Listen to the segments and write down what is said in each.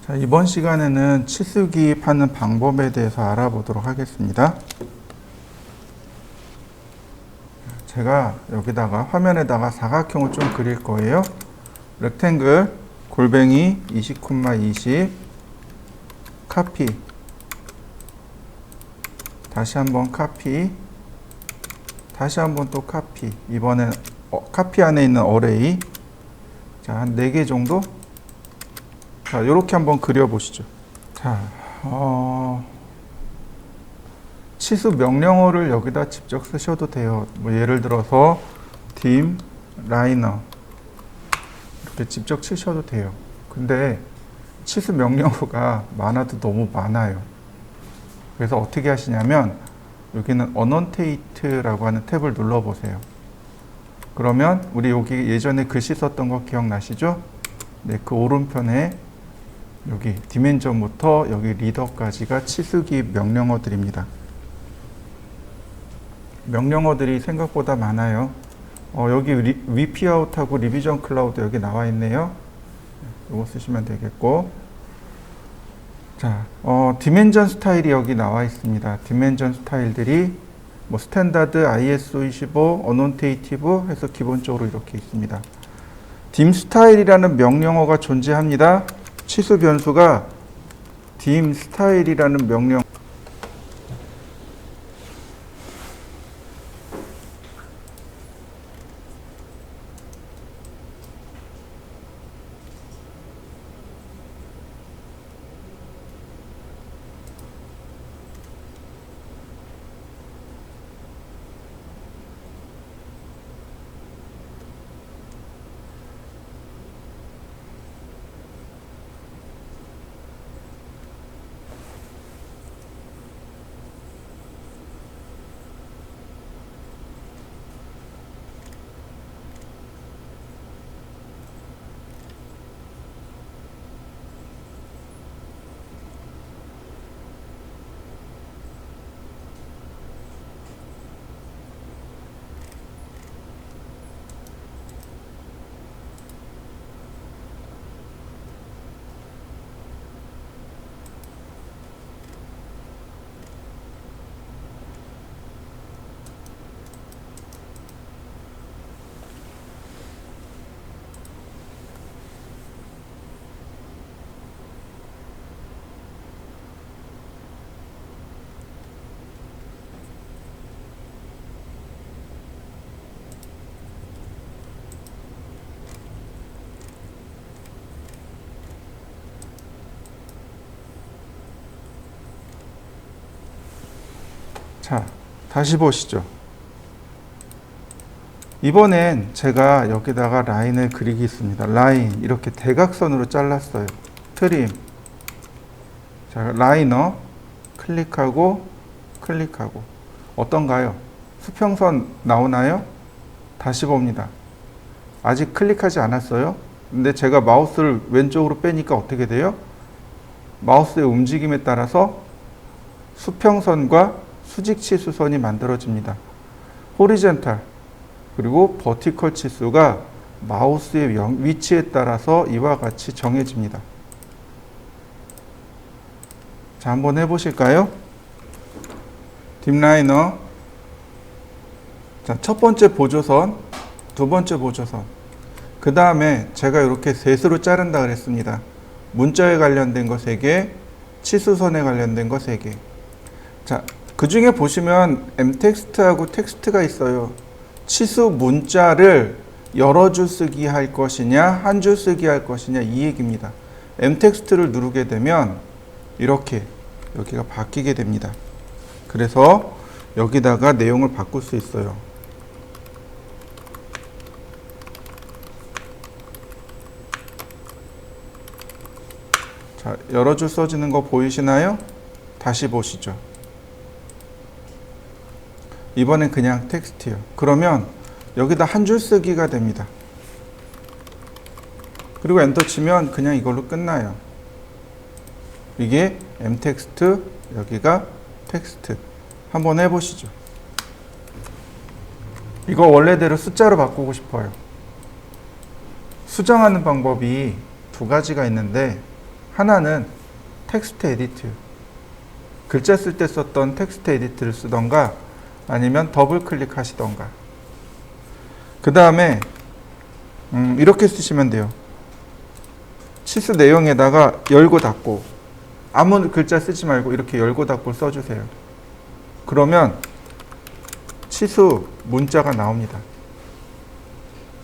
자, 이번 시간에는 치수기 파는 방법에 대해서 알아보도록 하겠습니다. 제가 여기다가 화면에다가 사각형을 좀 그릴 거예요. 렉탱글 골뱅이 20,20 카피, 다시 한번 카피, 다시 한번 또 카피. 이번엔 카피 안에 있는 어레이. 자, 한 4개 정도. 자, 요렇게 한번 그려보시죠. 자, 치수 명령어를 여기다 직접 쓰셔도 돼요. 뭐 예를 들어서 dim 라이너 이렇게 직접 치셔도 돼요. 근데 치수 명령어가 많아도 너무 많아요. 그래서 어떻게 하시냐면 여기는 annotate라고 하는 탭을 눌러보세요. 그러면 우리 여기 예전에 글씨 썼던 거 기억나시죠? 네, 그 오른편에 여기 디멘전부터 여기 리더까지가 치수기 명령어들입니다. 명령어들이 생각보다 많아요. 여기 위피아웃하고 리비전 클라우드 여기 나와 있네요. 이거 쓰시면 되겠고, 자, 디멘전 스타일이 여기 나와 있습니다. 디멘전 스타일들이 뭐 스탠다드, ISO 25, 어논테이티브 해서 기본적으로 이렇게 있습니다. dim 스타일이라는 명령어가 존재합니다. 치수 변수가 dim 스타일이라는 명령. 자, 다시 보시죠. 이번엔 제가 여기다가 라인을 그리겠습니다. 라인 이렇게 대각선으로 잘랐어요. 트림. 자, 라이너 클릭하고 클릭하고. 어떤가요? 수평선 나오나요? 다시 봅니다. 아직 클릭하지 않았어요. 근데 제가 마우스를 왼쪽으로 빼니까 어떻게 돼요? 마우스의 움직임에 따라서 수평선과 수직 치수선이 만들어집니다. 호리젠탈 그리고 버티컬 치수가 마우스의 위치에 따라서 이와 같이 정해집니다. 자, 한번 해보실까요? 딥라이너. 자, 첫 번째 보조선, 두 번째 보조선. 그 다음에 제가 이렇게 셋으로 자른다 그랬습니다. 문자에 관련된 거 3개, 치수선에 관련된 거 3개. 자, 그 중에 보시면 m텍스트하고 텍스트가 있어요. 치수 문자를 여러 줄 쓰기 할 것이냐, 한 줄 쓰기 할 것이냐 이 얘기입니다. m텍스트를 누르게 되면 이렇게 여기가 바뀌게 됩니다. 그래서 여기다가 내용을 바꿀 수 있어요. 자, 여러 줄 써지는 거 보이시나요? 다시 보시죠. 이번엔 그냥 텍스트요. 그러면 여기다 한 줄 쓰기가 됩니다. 그리고 엔터 치면 그냥 이걸로 끝나요. 이게 m텍스트, 여기가 텍스트. 한번 해보시죠. 이거 원래대로 숫자로 바꾸고 싶어요. 수정하는 방법이 두 가지가 있는데 하나는 텍스트 에디트. 글자 쓸 때 썼던 텍스트 에디트를 쓰던가 아니면 더블 클릭하시던가. 그 다음에 이렇게 쓰시면 돼요. 치수 내용에다가 열고 닫고, 아무 글자 쓰지 말고 이렇게 열고 닫고 써주세요. 그러면 치수 문자가 나옵니다.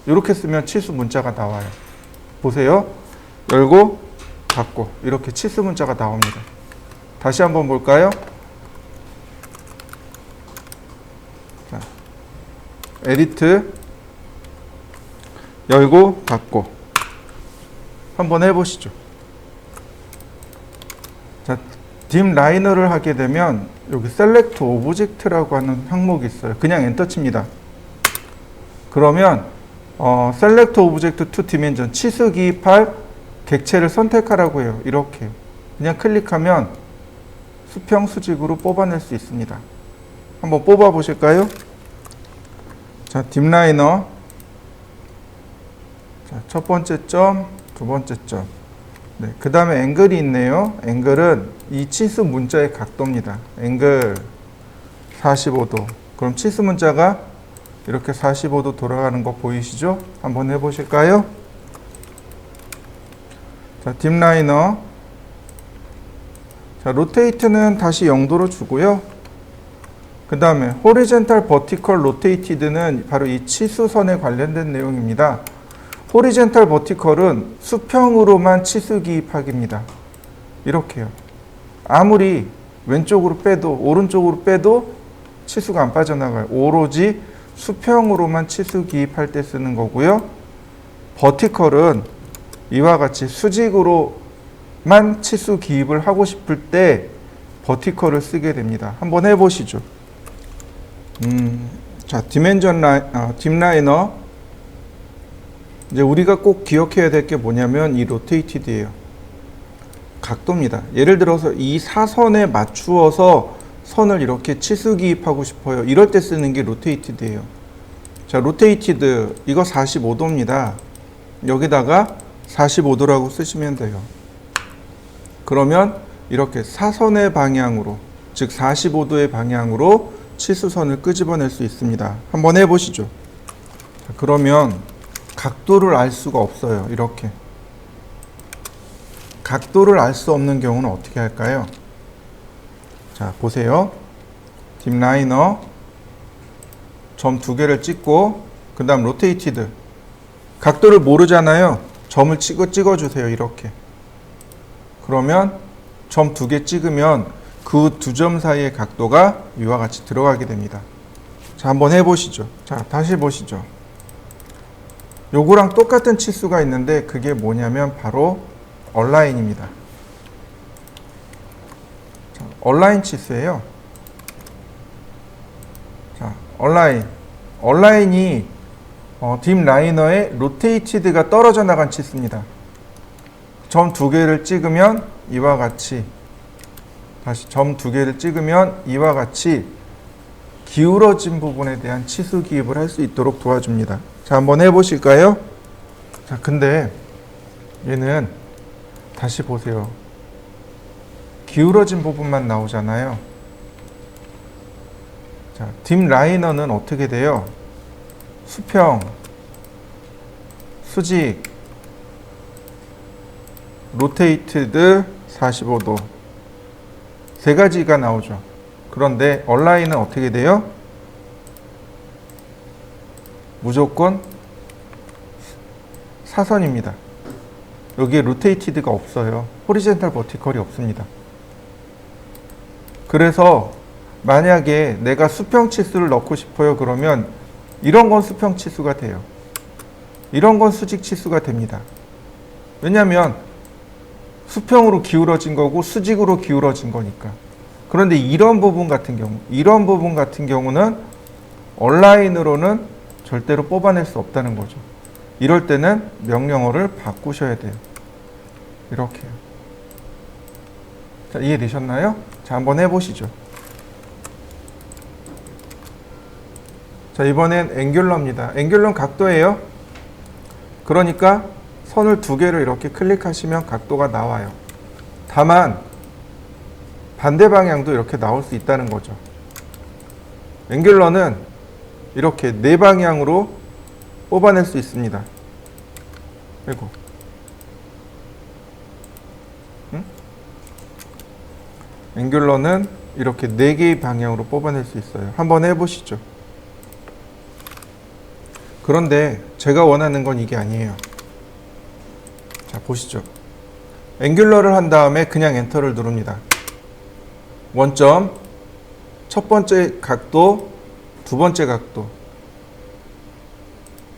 이렇게 쓰면 치수 문자가 나와요. 보세요. 열고 닫고 이렇게 치수 문자가 나옵니다. 다시 한번 볼까요? 자, 에디트 열고 닫고 한번 해보시죠. 자, 딥 라이너를 하게 되면 여기 셀렉트 오브젝트라고 하는 항목이 있어요. 그냥 엔터 칩니다. 그러면 셀렉트 오브젝트 투 디멘전 치수 기입할 객체를 선택하라고 해요. 이렇게 그냥 클릭하면 수평 수직으로 뽑아낼 수 있습니다. 한번 뽑아 보실까요? 자, 딥 라이너. 자, 첫 번째 점, 두 번째 점. 네, 그 다음에 앵글이 있네요. 앵글은 이 치수 문자의 각도입니다. 앵글 45도. 그럼 치수 문자가 이렇게 45도 돌아가는 거 보이시죠? 한번 해보실까요? 자, 딥 라이너. 자, 로테이트는 다시 0도로 주고요. 그 다음에 호리젠탈 버티컬 로테이티드는 바로 이 치수선에 관련된 내용입니다. 호리젠탈 버티컬은 수평으로만 치수 기입하기입니다. 이렇게요. 아무리 왼쪽으로 빼도 오른쪽으로 빼도 치수가 안 빠져나가요. 오로지 수평으로만 치수 기입할 때 쓰는 거고요. 버티컬은 이와 같이 수직으로만 치수 기입을 하고 싶을 때 버티컬을 쓰게 됩니다. 한번 해보시죠. 자, 딥 라이너. 이제 우리가 꼭 기억해야 될 게 뭐냐면 이 로테이티드예요. 각도입니다. 예를 들어서 이 사선에 맞추어서 선을 이렇게 치수 기입하고 싶어요. 이럴 때 쓰는 게 로테이티드예요. 자, 로테이티드 이거 45도입니다. 여기다가 45도라고 쓰시면 돼요. 그러면 이렇게 사선의 방향으로, 즉 45도의 방향으로 치수선을 끄집어낼 수 있습니다. 한번 해보시죠. 자, 그러면 각도를 알 수가 없어요. 이렇게 각도를 알 수 없는 경우는 어떻게 할까요? 자, 보세요. 딥 라이너 점 두 개를 찍고 그 다음 로테이티드. 각도를 모르잖아요. 점을 찍어주세요. 이렇게. 그러면 점 두 개 찍으면 그 두 점 사이의 각도가 이와 같이 들어가게 됩니다. 자, 한번 해보시죠. 자, 다시 보시죠. 요거랑 똑같은 치수가 있는데 그게 뭐냐면 바로 얼라인입니다. 자, 얼라인 치수예요. 자, 얼라인이 딥 라이너의 로테이티드가 떨어져 나간 치수입니다. 점 두 개를 찍으면 이와 같이, 다시 점 두 개를 찍으면 이와 같이 기울어진 부분에 대한 치수 기입을 할 수 있도록 도와줍니다. 자, 한번 해보실까요? 자, 근데 얘는 다시 보세요. 기울어진 부분만 나오잖아요. 자, 딥 라이너는 어떻게 돼요? 수평, 수직, 로테이트드 45도 세 가지가 나오죠. 그런데 얼라인은 어떻게 돼요? 무조건 사선입니다. 여기에 로테이티드가 없어요. 호리젠탈 버티컬이 없습니다. 그래서 만약에 내가 수평 치수를 넣고 싶어요. 그러면 이런 건 수평 치수가 돼요. 이런 건 수직 치수가 됩니다. 왜냐하면 수평으로 기울어진 거고 수직으로 기울어진 거니까. 그런데 이런 부분 같은 경우는 얼라인으로는 절대로 뽑아낼 수 없다는 거죠. 이럴 때는 명령어를 바꾸셔야 돼요. 이렇게요. 자, 이해되셨나요? 자, 한번 해보시죠. 자, 이번엔 앵귤러입니다. 앵귤러는 각도예요. 그러니까 선을 두 개를 이렇게 클릭하시면 각도가 나와요. 다만 반대 방향도 이렇게 나올 수 있다는 거죠. 앵귤러는 이렇게 네 방향으로 뽑아낼 수 있습니다. 아이고. 앵귤러는 이렇게 네 개의 방향으로 뽑아낼 수 있어요. 한번 해보시죠. 그런데 제가 원하는 건 이게 아니에요. 자, 보시죠. 앵귤러를 한 다음에 그냥 엔터를 누릅니다. 원점, 첫 번째 각도, 두 번째 각도.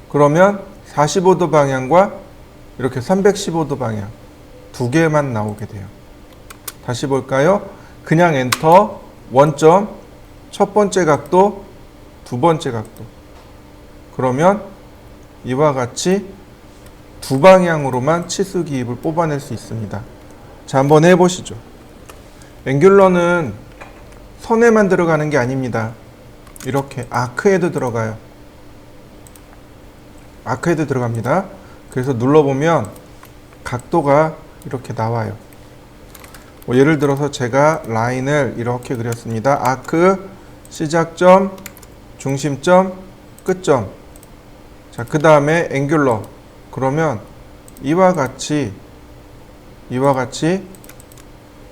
그러면 45도 방향과 이렇게 315도 방향 두 개만 나오게 돼요. 다시 볼까요? 그냥 엔터, 원점, 첫 번째 각도, 두 번째 각도. 그러면 이와 같이 두 방향으로만 치수 기입을 뽑아낼 수 있습니다. 자, 한번 해보시죠. 앵귤러는 선에만 들어가는 게 아닙니다. 이렇게 아크에도 들어가요. 아크에도 들어갑니다. 그래서 눌러보면 각도가 이렇게 나와요. 예를 들어서 제가 라인을 이렇게 그렸습니다. 아크, 시작점, 중심점, 끝점. 자, 그 다음에 앵귤러. 그러면 이와 같이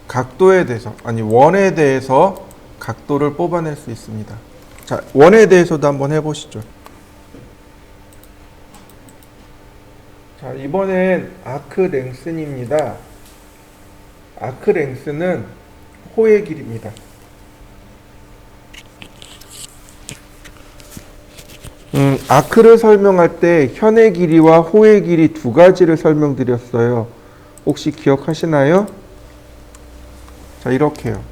각도에 대해서, 아니 원에 대해서 각도를 뽑아낼 수 있습니다. 자, 원에 대해서도 한번 해보시죠. 자, 이번엔 아크 랭슨입니다. 아크 랭스는 호의 길이입니다. 아크를 설명할 때 현의 길이와 호의 길이 두 가지를 설명드렸어요. 혹시 기억하시나요? 자, 이렇게요.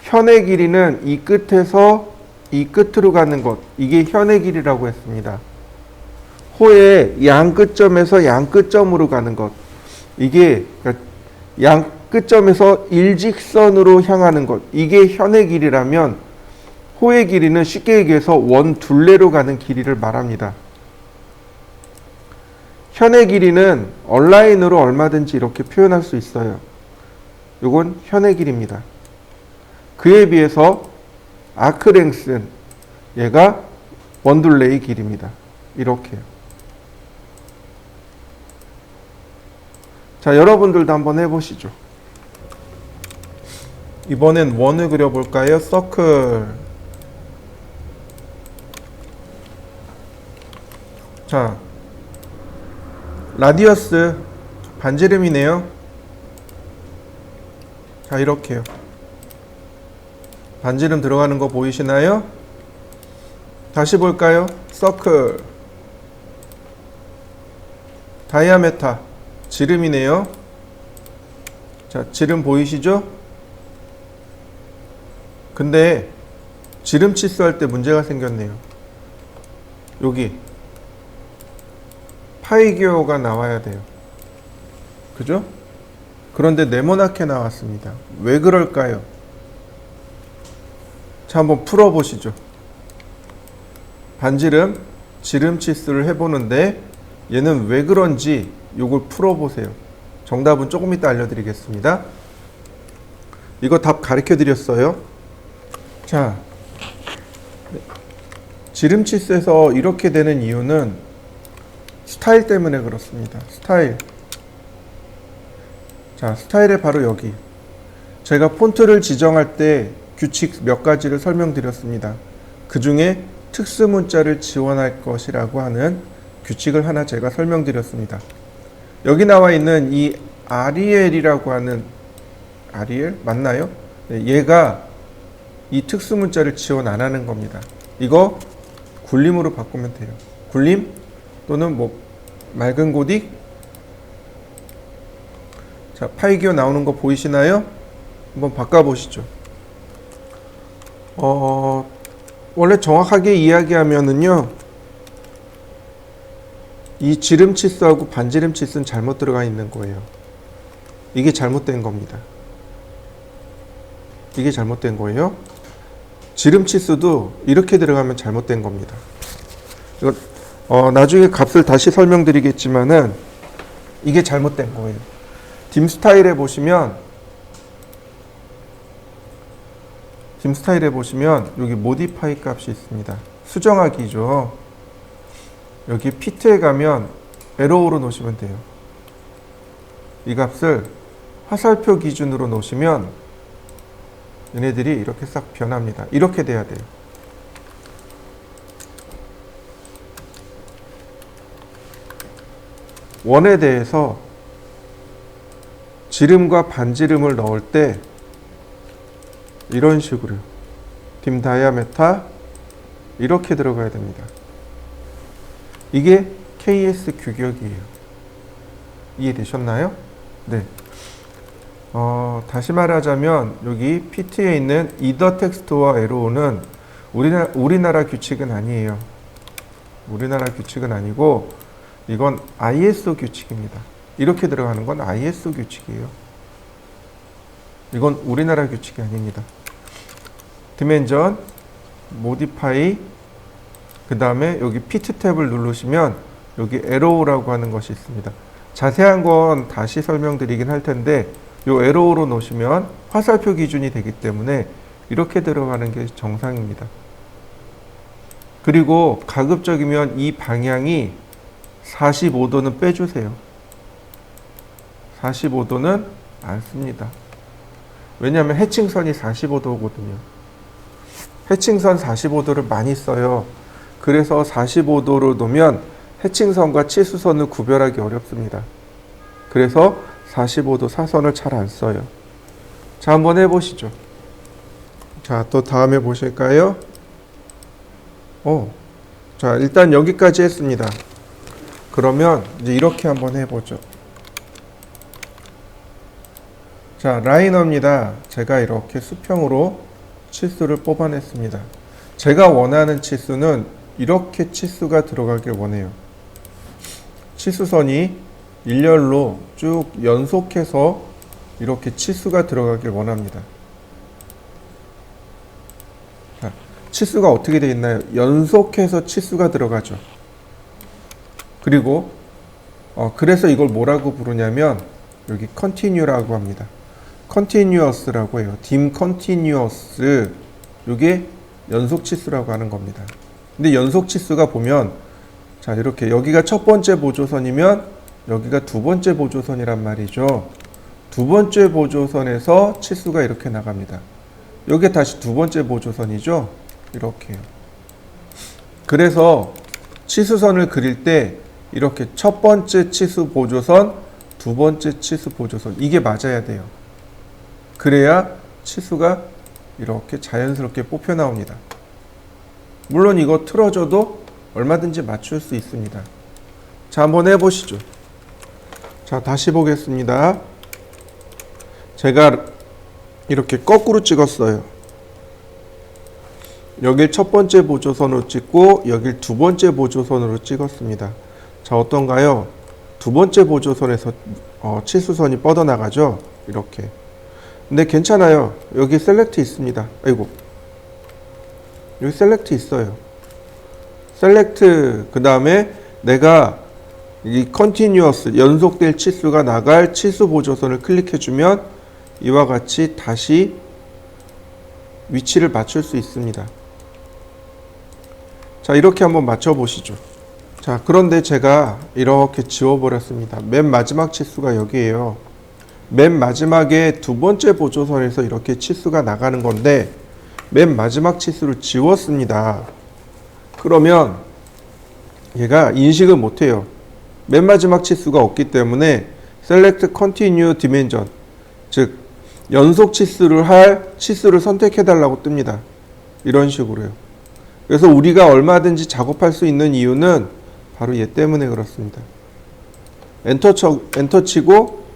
현의 길이는 이 끝에서 이 끝으로 가는 것, 이게 현의 길이라고 했습니다. 호의 양 끝점에서 양 끝점으로 가는 것, 이게 양 끝점에서 일직선으로 향하는 것, 이게 현의 길이라면 호의 길이는 쉽게 얘기해서 원 둘레로 가는 길이를 말합니다. 현의 길이는 얼라인으로 얼마든지 이렇게 표현할 수 있어요. 이건 현의 길이입니다. 그에 비해서 아크 랭스는 얘가 원둘레의 길이입니다. 이렇게요. 자, 여러분들도 한번 해보시죠. 이번엔 원을 그려볼까요? 서클. 자, 라디어스 반지름이네요. 자, 이렇게요. 반지름 들어가는 거 보이시나요? 다시 볼까요? 서클. 다이아메타 지름이네요. 자, 지름 보이시죠? 근데 지름 치수할 때 문제가 생겼네요. 여기 파이 기호가 나와야 돼요. 그죠? 그런데 네모나게 나왔습니다. 왜 그럴까요? 자, 한번 풀어보시죠. 반지름, 지름 치수를 해보는데 얘는 왜 그런지 요걸 풀어보세요. 정답은 조금 이따 알려드리겠습니다. 이거 답 가르쳐 드렸어요. 자, 지름 치수에서 이렇게 되는 이유는 스타일 때문에 그렇습니다. 스타일. 자, 스타일에 바로 여기. 제가 폰트를 지정할 때 규칙 몇 가지를 설명드렸습니다. 그 중에 특수 문자를 지원할 것이라고 하는 규칙을 하나 제가 설명드렸습니다. 여기 나와 있는 이 아리엘이라고 하는, 아리엘 맞나요? 네, 얘가 이 특수 문자를 지원 안 하는 겁니다. 이거 굴림으로 바꾸면 돼요. 굴림 또는 뭐 맑은 고딕. 자, 파이기호 나오는 거 보이시나요? 한번 바꿔보시죠. 원래 정확하게 이야기하면은요, 이 지름 치수하고 반지름 치수는 잘못 들어가 있는 거예요. 이게 잘못된 겁니다. 이게 잘못된 거예요. 지름 치수도 이렇게 들어가면 잘못된 겁니다. 이거 나중에 값을 다시 설명드리겠지만은 이게 잘못된 거예요. 딤 스타일에 보시면 빔 스타일에 보시면 여기 모디파이 값이 있습니다. 수정하기죠. 여기 피트에 가면 에로우로 놓으시면 돼요. 이 값을 화살표 기준으로 놓으시면 얘네들이 이렇게 싹 변합니다. 이렇게 돼야 돼요. 원에 대해서 지름과 반지름을 넣을 때 이런 식으로 빔 다이아메타 이렇게 들어가야 됩니다. 이게 KS 규격이에요. 이해되셨나요? 네. 다시 말하자면 여기 PT에 있는 either 텍스트와 에로우는 우리나라 규칙은 아니에요. 우리나라 규칙은 아니고 이건 ISO 규칙입니다. 이렇게 들어가는 건 ISO 규칙이에요. 이건 우리나라 규칙이 아닙니다. 디멘전, 모디파이, 그 다음에 여기 피트 탭을 누르시면 여기 에로우라고 하는 것이 있습니다. 자세한 건 다시 설명드리긴 할 텐데 이 에로우로 놓으시면 화살표 기준이 되기 때문에 이렇게 들어가는 게 정상입니다. 그리고 가급적이면 이 방향이 45도는 빼주세요. 45도는 안 씁니다. 왜냐하면 해칭선이 45도거든요. 해칭선 45도를 많이 써요. 그래서 45도로 놓으면 해칭선과 치수선을 구별하기 어렵습니다. 그래서 45도 사선을 잘 안 써요. 자, 한번 해보시죠. 자, 또 다음에 보실까요? 자, 일단 여기까지 했습니다. 그러면 이제 이렇게 한번 해보죠. 자, 라이너입니다. 제가 이렇게 수평으로 치수를 뽑아냈습니다. 제가 원하는 치수는 이렇게 치수가 들어가길 원해요. 치수선이 일렬로 쭉 연속해서 이렇게 치수가 들어가길 원합니다. 자, 치수가 어떻게 되어 있나요? 연속해서 치수가 들어가죠. 그리고 그래서 이걸 뭐라고 부르냐면 여기 continue라고 합니다. continuous라고 해요. dim continuous, 이게 연속 치수라고 하는 겁니다. 근데 연속 치수가 보면 자, 이렇게 여기가 첫 번째 보조선이면 여기가 두 번째 보조선이란 말이죠. 두 번째 보조선에서 치수가 이렇게 나갑니다. 여기 다시 두 번째 보조선이죠. 이렇게요. 그래서 치수선을 그릴 때 이렇게 첫 번째 치수 보조선, 두 번째 치수 보조선, 이게 맞아야 돼요. 그래야 치수가 이렇게 자연스럽게 뽑혀 나옵니다. 물론 이거 틀어줘도 얼마든지 맞출 수 있습니다. 자, 한번 해보시죠. 자, 다시 보겠습니다. 제가 이렇게 거꾸로 찍었어요. 여길 첫 번째 보조선으로 찍고 여길 두 번째 보조선으로 찍었습니다. 자, 어떤가요? 두 번째 보조선에서 치수선이 뻗어나가죠? 이렇게. 근데 괜찮아요. 여기 셀렉트 있습니다. 아이고. 여기 셀렉트 있어요. 셀렉트, 그 다음에 내가 이 컨티뉴어스, 연속될 치수가 나갈 치수 보조선을 클릭해주면 이와 같이 다시 위치를 맞출 수 있습니다. 자, 이렇게 한번 맞춰보시죠. 자, 그런데 제가 이렇게 지워버렸습니다. 맨 마지막 치수가 여기에요. 맨 마지막에 두 번째 보조선에서 이렇게 치수가 나가는 건데 맨 마지막 치수를 지웠습니다. 그러면 얘가 인식을 못해요. 맨 마지막 치수가 없기 때문에 Select Continue Dimension, 즉 연속 치수를 할 치수를 선택해 달라고 뜹니다. 이런 식으로요. 그래서 우리가 얼마든지 작업할 수 있는 이유는 바로 얘 때문에 그렇습니다. 엔터 치고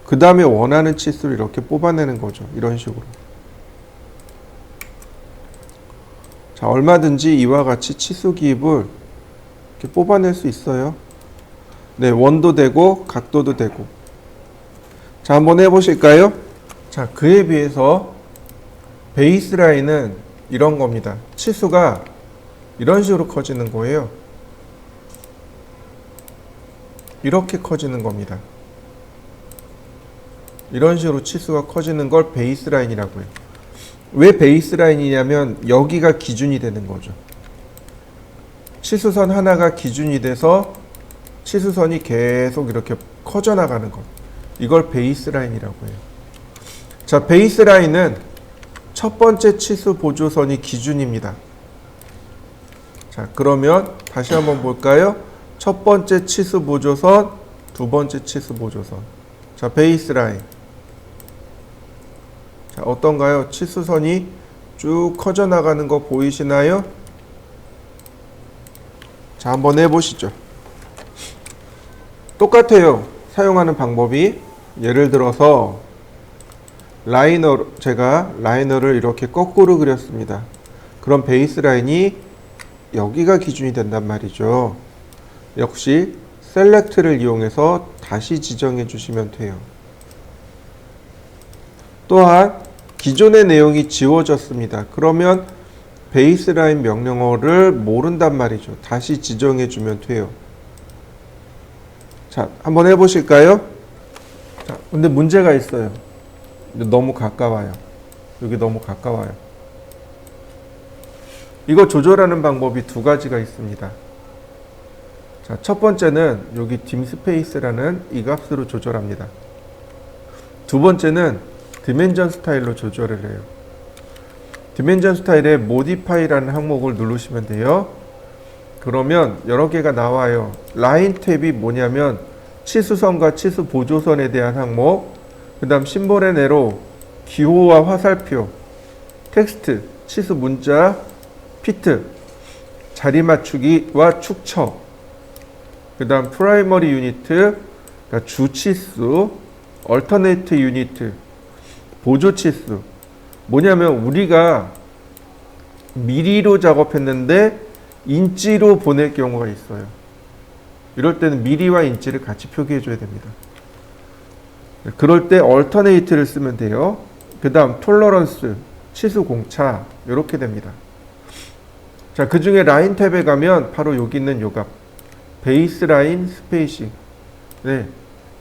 그 다음에 원하는 치수를 이렇게 뽑아내는 거죠. 이런 식으로. 자, 얼마든지 이와 같이 치수 기입을 이렇게 뽑아낼 수 있어요. 네, 원도 되고 각도도 되고. 자, 한번 해보실까요? 자, 그에 비해서 베이스 라인은 이런 겁니다. 치수가 이런 식으로 커지는 거예요. 이렇게 커지는 겁니다. 이런 식으로 치수가 커지는 걸 베이스 라인이라고 해요. 왜 베이스라인이냐면 여기가 기준이 되는 거죠. 치수선 하나가 기준이 돼서 치수선이 계속 이렇게 커져 나가는 것. 이걸 베이스라인이라고 해요. 자, 베이스라인은 첫 번째 치수 보조선이 기준입니다. 자, 그러면 다시 한번 볼까요? 첫 번째 치수 보조선, 두 번째 치수 보조선. 자, 베이스라인. 자, 어떤가요? 치수선이 쭉 커져 나가는 거 보이시나요? 자, 한번 해보시죠. 똑같아요. 사용하는 방법이. 예를 들어서 제가 라이너를 이렇게 거꾸로 그렸습니다. 그럼 베이스라인이 여기가 기준이 된단 말이죠. 역시 셀렉트를 이용해서 다시 지정해 주시면 돼요. 또한 기존의 내용이 지워졌습니다. 그러면 베이스라인 명령어를 모른단 말이죠. 다시 지정해 주면 돼요. 자, 한번 해보실까요? 자, 근데 문제가 있어요. 너무 가까워요. 여기 너무 가까워요. 이거 조절하는 방법이 두 가지가 있습니다. 자, 첫 번째는 여기 dimSpace라는 이 값으로 조절합니다. 두 번째는 디멘전 스타일로 조절을 해요. 디멘전 스타일에 modify라는 항목을 누르시면 돼요. 그러면 여러 개가 나와요. 라인 탭이 뭐냐면 치수선과 치수 보조선에 대한 항목, 그 다음 심볼의 네로, 기호와 화살표, 텍스트, 치수 문자, 피트, 자리 맞추기와 축처, 그 다음 프라이머리 유니트, 그러니까 주치수, 얼터네이트 유니트, 보조치수. 뭐냐면 우리가 미리로 작업했는데 인치로 보낼 경우가 있어요. 이럴 때는 미리와 인치를 같이 표기해 줘야 됩니다. 그럴 때 얼터네이트를 쓰면 돼요. 그 다음 톨러런스, 치수 공차, 이렇게 됩니다. 자, 그 중에 라인 탭에 가면 바로 여기 있는 요 값, 베이스 라인 스페이싱. 네,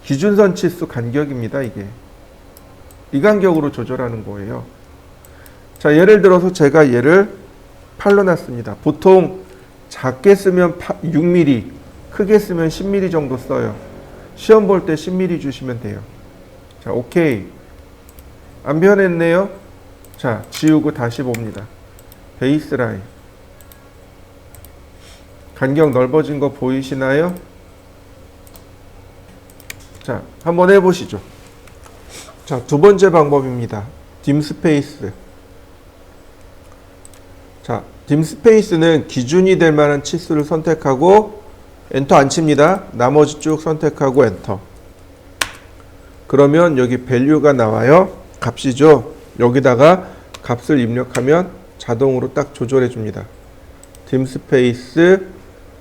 기준선 치수 간격입니다. 이게 이 간격으로 조절하는 거예요. 자, 예를 들어서 제가 얘를 8로 놨습니다. 보통 작게 쓰면 6mm, 크게 쓰면 10mm 정도 써요. 시험 볼 때 10mm 주시면 돼요. 자, 오케이. 안 변했네요. 자, 지우고 다시 봅니다. 베이스라인. 간격 넓어진 거 보이시나요? 자, 한번 해보시죠. 자, 두 번째 방법입니다. dimSpace. 자, dimSpace는 기준이 될 만한 치수를 선택하고 엔터 안 칩니다. 나머지 쭉 선택하고 엔터. 그러면 여기 value가 나와요. 값이죠. 여기다가 값을 입력하면 자동으로 딱 조절해 줍니다. dimSpace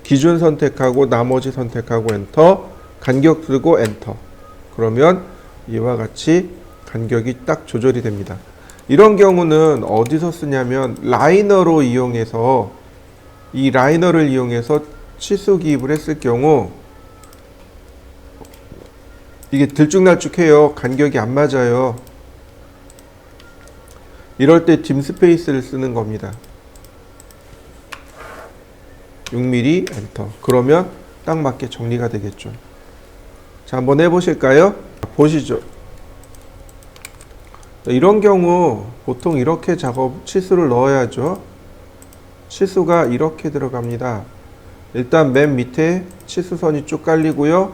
기준 선택하고 나머지 선택하고 엔터, 간격 두고 엔터. 그러면 이와 같이 간격이 딱 조절이 됩니다. 이런 경우는 어디서 쓰냐면 라이너로 이용해서 이 라이너를 이용해서 치수 기입을 했을 경우 이게 들쭉날쭉해요. 간격이 안 맞아요. 이럴 때 dimSpace를 쓰는 겁니다. 6mm 엔터. 그러면 딱 맞게 정리가 되겠죠. 자, 한번 해보실까요? 보시죠. 이런 경우 보통 이렇게 치수를 넣어야죠. 치수가 이렇게 들어갑니다. 일단 맨 밑에 치수선이 쭉 깔리고요.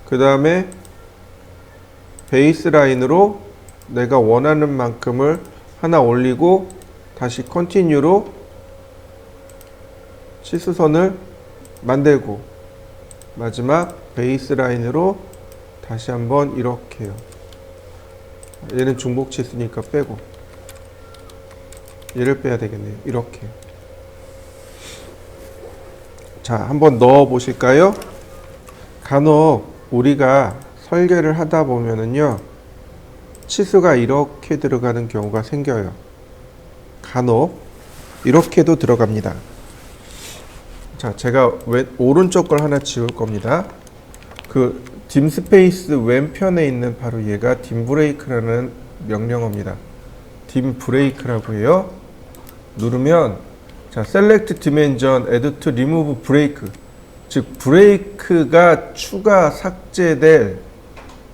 그 다음에 베이스 라인으로 내가 원하는 만큼을 하나 올리고 다시 컨티뉴로 치수선을 만들고 마지막 베이스 라인으로 다시 한번 이렇게요. 얘는 중복 치수니까 빼고 얘를 빼야 되겠네요. 이렇게. 자, 한번 넣어 보실까요? 간혹 우리가 설계를 하다 보면은요, 치수가 이렇게 들어가는 경우가 생겨요. 간혹 이렇게도 들어갑니다. 자, 제가 오른쪽 걸 하나 지울 겁니다. 그 dimSpace 왼편에 있는 바로 얘가 dimBreak라는 명령어입니다. 딤 브레이크라고 해요. 누르면 자, Select Dimension, Add to Remove Break, 즉 브레이크가 추가 삭제될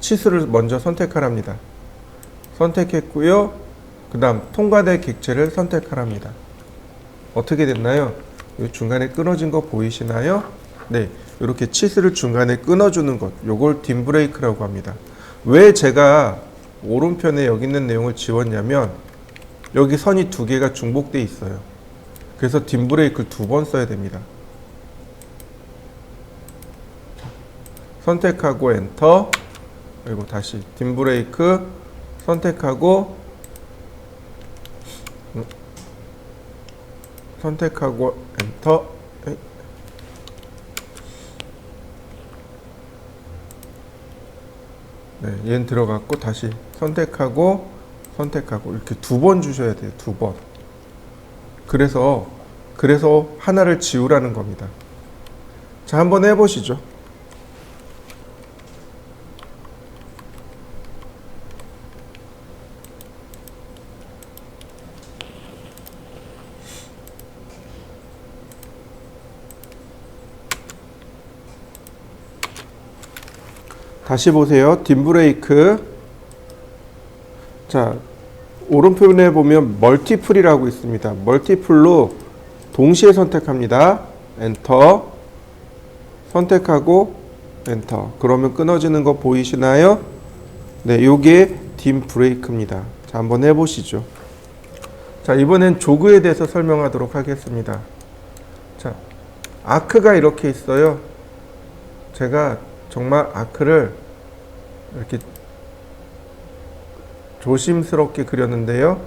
치수를 먼저 선택하랍니다. 선택했고요. 그 다음 통과될 객체를 선택하랍니다. 어떻게 됐나요? 이 중간에 끊어진 거 보이시나요? 네, 이렇게 치수를 중간에 끊어주는 것, 요걸 딤 브레이크라고 합니다. 왜 제가 오른편에 여기 있는 내용을 지웠냐면 여기 선이 두 개가 중복돼 있어요. 그래서 딤 브레이크를 두 번 써야 됩니다. 선택하고 엔터, 그리고 다시 딤 브레이크 선택하고 엔터. 네, 얘는 들어갔고 다시 선택하고 이렇게 두 번 주셔야 돼요. 두 번. 그래서 하나를 지우라는 겁니다. 자, 한번 해보시죠. 다시 보세요. 딤 브레이크. 자, 오른편에 보면 멀티플이라고 있습니다. 멀티플로 동시에 선택합니다. 엔터. 선택하고 엔터. 그러면 끊어지는 거 보이시나요? 네, 요게 딤 브레이크입니다. 자, 한번 해보시죠. 자, 이번엔 조그에 대해서 설명하도록 하겠습니다. 자, 아크가 이렇게 있어요. 제가 정말 아크를 이렇게 조심스럽게 그렸는데요.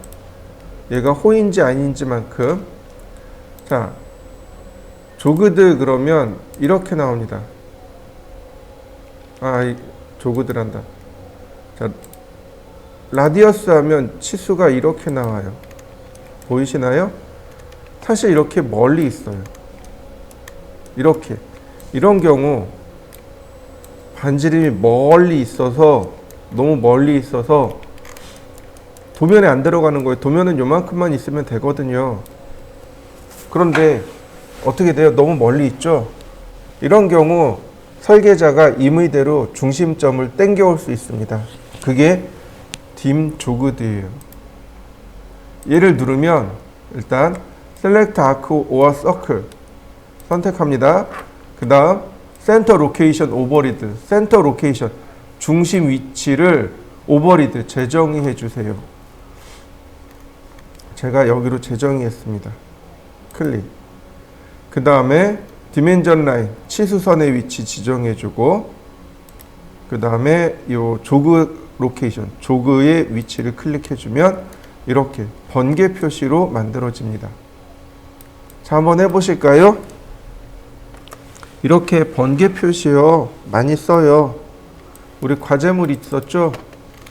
얘가 호인지 아닌지만큼. 자, 조그드 그러면 이렇게 나옵니다. 조그드란다. 자, 라디어스 하면 치수가 이렇게 나와요. 보이시나요? 사실 이렇게 멀리 있어요. 이렇게. 이런 경우 반지름이 멀리 있어서, 너무 멀리 있어서 도면에 안 들어가는 거예요. 도면은 요만큼만 있으면 되거든요. 그런데 어떻게 돼요? 너무 멀리 있죠? 이런 경우 설계자가 임의대로 중심점을 땡겨올 수 있습니다. 그게 딤 조그드예요. 얘를 누르면 일단 Select Arc or Circle 선택합니다. 그 다음 센터 로케이션 오버리드, 센터 로케이션, 중심 위치를 오버리드, 재정의해 주세요. 제가 여기로 재정의했습니다. 클릭. 그 다음에 디멘전 라인, 치수선의 위치 지정해 주고, 그 다음에 요 조그 로케이션, 조그의 위치를 클릭해 주면 이렇게 번개 표시로 만들어집니다. 자, 한번 해보실까요? 이렇게 번개 표시요, 많이 써요. 우리 과제물 있었죠?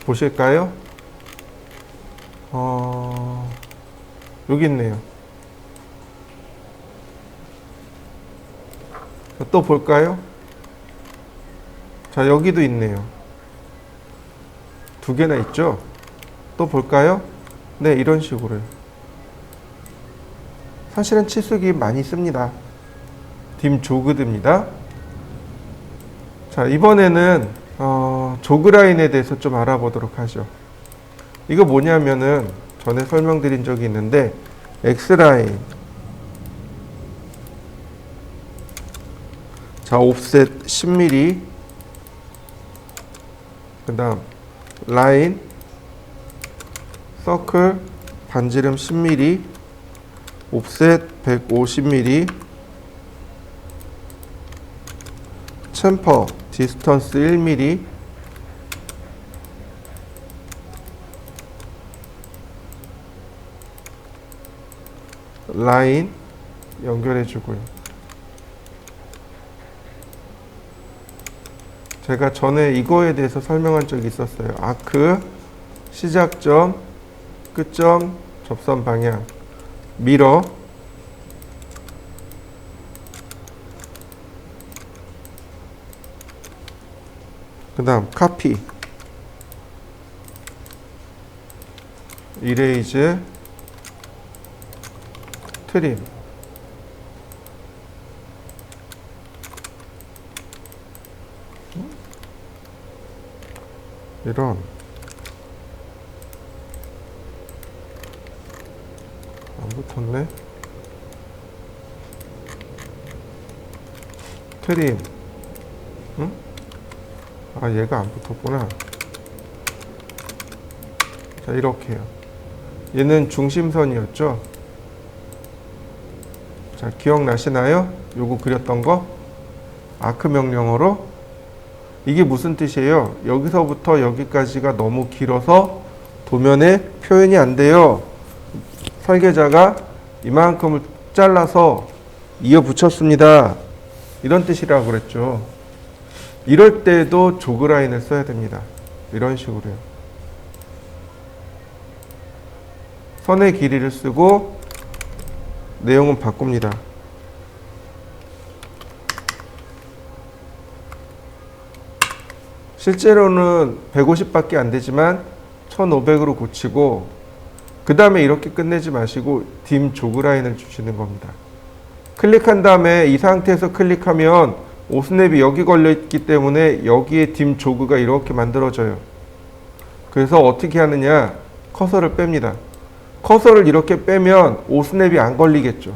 보실까요? 여기 있네요. 또 볼까요? 자, 여기도 있네요. 두 개나 있죠? 또 볼까요? 네, 이런 식으로요. 사실은 치수기 많이 씁니다. 딤 조그드입니다. 자, 이번에는 조그 라인에 대해서 좀 알아보도록 하죠. 이거 뭐냐면은 전에 설명드린 적이 있는데 X라인, 자, 옵셋 10mm, 그 다음 라인, 서클, 반지름 10mm, 옵셋 150mm, 챔퍼, 디스턴스 1mm, 라인 연결해주고요. 제가 전에 이거에 대해서 설명한 적이 있었어요. 아크, 시작점, 끝점, 접선 방향, 미러, 그 다음 카피, 이레이즈, 트림. 이런 안 붙었네. 트림. 응? 아, 얘가 안 붙었구나. 자, 이렇게요. 얘는 중심선이었죠. 자, 기억나시나요? 요거 그렸던 거? 아크 명령어로. 이게 무슨 뜻이에요? 여기서부터 여기까지가 너무 길어서 도면에 표현이 안 돼요. 설계자가 이만큼을 잘라서 이어 붙였습니다. 이런 뜻이라고 그랬죠. 이럴 때도 조그라인을 써야 됩니다. 이런 식으로요. 선의 길이를 쓰고 내용은 바꿉니다. 실제로는 150밖에 안 되지만 1500으로 고치고 그 다음에 이렇게 끝내지 마시고 딤 조그라인을 주시는 겁니다. 클릭한 다음에 이 상태에서 클릭하면 오스냅이 여기 걸려 있기 때문에 여기에 딤 조그가 이렇게 만들어져요. 그래서 어떻게 하느냐, 커서를 뺍니다. 커서를 이렇게 빼면 오스냅이 안 걸리겠죠.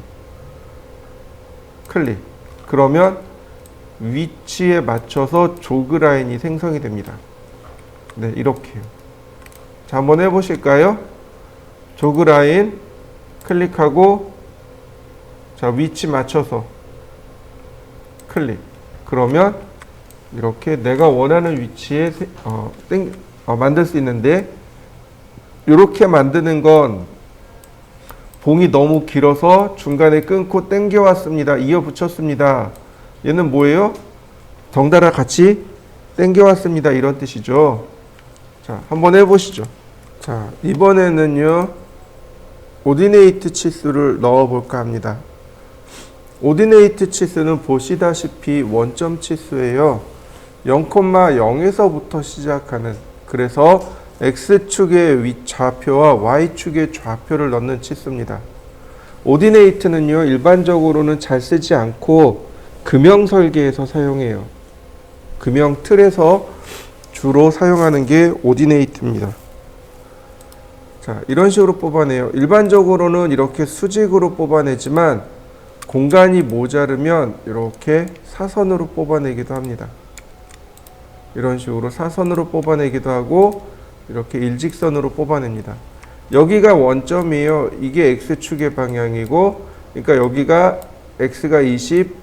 클릭. 그러면 위치에 맞춰서 조그라인이 생성이 됩니다. 네, 이렇게요. 자, 한번 해보실까요? 조그라인 클릭하고, 자, 위치 맞춰서 클릭. 그러면 이렇게 내가 원하는 위치에 만들 수 있는데, 이렇게 만드는 건 봉이 너무 길어서 중간에 끊고 당겨왔습니다. 이어 붙였습니다. 얘는 뭐예요? 덩달아 같이 당겨왔습니다. 이런 뜻이죠. 자, 한번 해보시죠. 자, 이번에는요, 오디네이트 치수를 넣어볼까 합니다. 오디네이트 치수는 보시다시피 원점 치수예요. 0,0에서부터 시작하는, 그래서 X축의 좌표와 Y축의 좌표를 넣는 치수입니다. 오디네이트는요, 일반적으로는 잘 쓰지 않고 금형 설계에서 사용해요. 금형 틀에서 주로 사용하는 게 오디네이트입니다. 자, 이런 식으로 뽑아내요. 일반적으로는 이렇게 수직으로 뽑아내지만 공간이 모자르면 이렇게 사선으로 뽑아내기도 합니다. 이런 식으로 사선으로 뽑아내기도 하고 이렇게 일직선으로 뽑아냅니다. 여기가 원점이에요. 이게 X축의 방향이고, 그러니까 여기가 X가 20,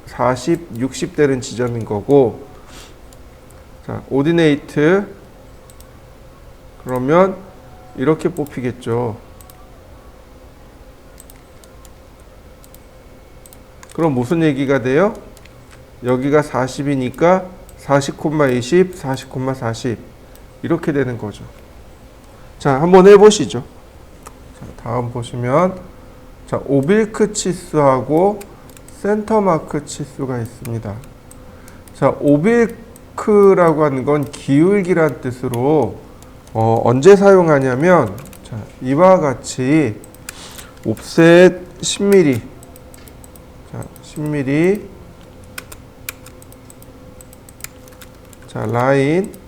40, 60 되는 지점인 거고, 자, 오디네이트. 그러면 이렇게 뽑히겠죠. 그럼 무슨 얘기가 돼요? 여기가 40이니까 40,20, 40,40 이렇게 되는 거죠. 자, 한번 해보시죠. 자, 다음 보시면, 자, 오빌크 치수하고 센터마크 치수가 있습니다. 자, 오빌크라고 하는 건 기울기란 뜻으로 언제 사용하냐면, 자, 이와 같이 옵셋 10mm, 자, 10mm, 자, 라인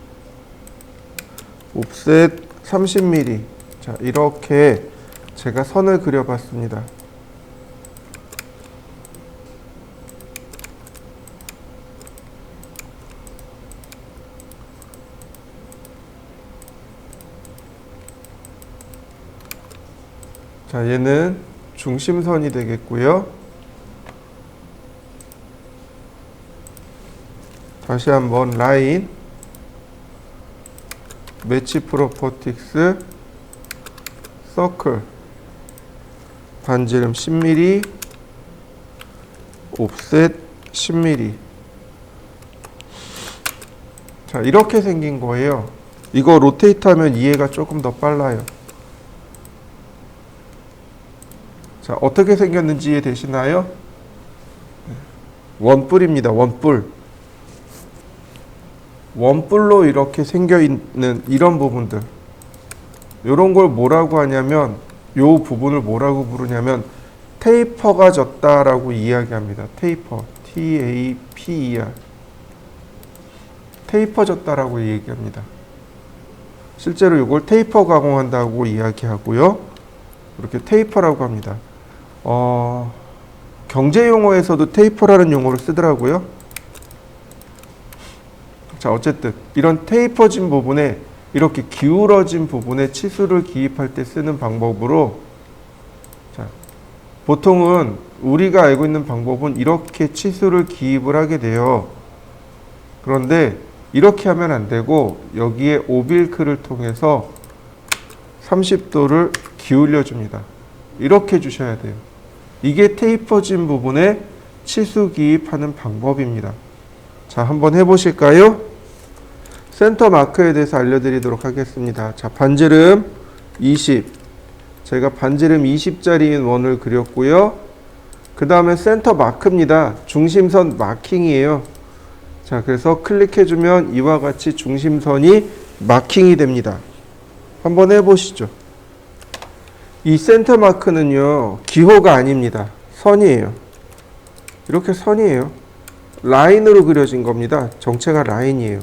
옵셋 30mm, 자, 이렇게 제가 선을 그려봤습니다. 자, 얘는 중심선이 되겠고요. 다시 한번 라인, 매치 프로퍼틱스, 서클, 반지름 10mm, 옵셋 10mm. 자, 이렇게 생긴 거예요. 이거 로테이트 하면 이해가 조금 더 빨라요. 자, 어떻게 생겼는지 이해되시나요? 원뿔입니다. 원뿔. 원뿔로 이렇게 생겨 있는 이런 부분들, 이런 걸 뭐라고 하냐면, 요 부분을 뭐라고 부르냐면 테이퍼가 졌다라고 이야기합니다. 테이퍼, T-A-P-E-R, 테이퍼 졌다라고 얘기합니다. 실제로 이걸 테이퍼 가공한다고 이야기하고요. 이렇게 테이퍼라고 합니다. 경제 용어에서도 테이퍼라는 용어를 쓰더라고요. 자, 어쨌든 이런 테이퍼진 부분에, 이렇게 기울어진 부분에 치수를 기입할 때 쓰는 방법으로, 자, 보통은 우리가 알고 있는 방법은 이렇게 치수를 기입을 하게 돼요. 그런데 이렇게 하면 안 되고 여기에 오빌크를 통해서 30도를 기울여 줍니다. 이렇게 주셔야 돼요. 이게 테이퍼진 부분에 치수 기입하는 방법입니다. 자, 한번 해보실까요? 센터 마크에 대해서 알려드리도록 하겠습니다. 자, 반지름 20. 제가 반지름 20짜리인 원을 그렸고요. 그 다음에 센터 마크입니다. 중심선 마킹이에요. 자, 그래서 클릭해주면 이와 같이 중심선이 마킹이 됩니다. 한번 해보시죠. 이 센터 마크는요, 기호가 아닙니다. 선이에요. 이렇게 선이에요. 라인으로 그려진 겁니다. 정체가 라인이에요.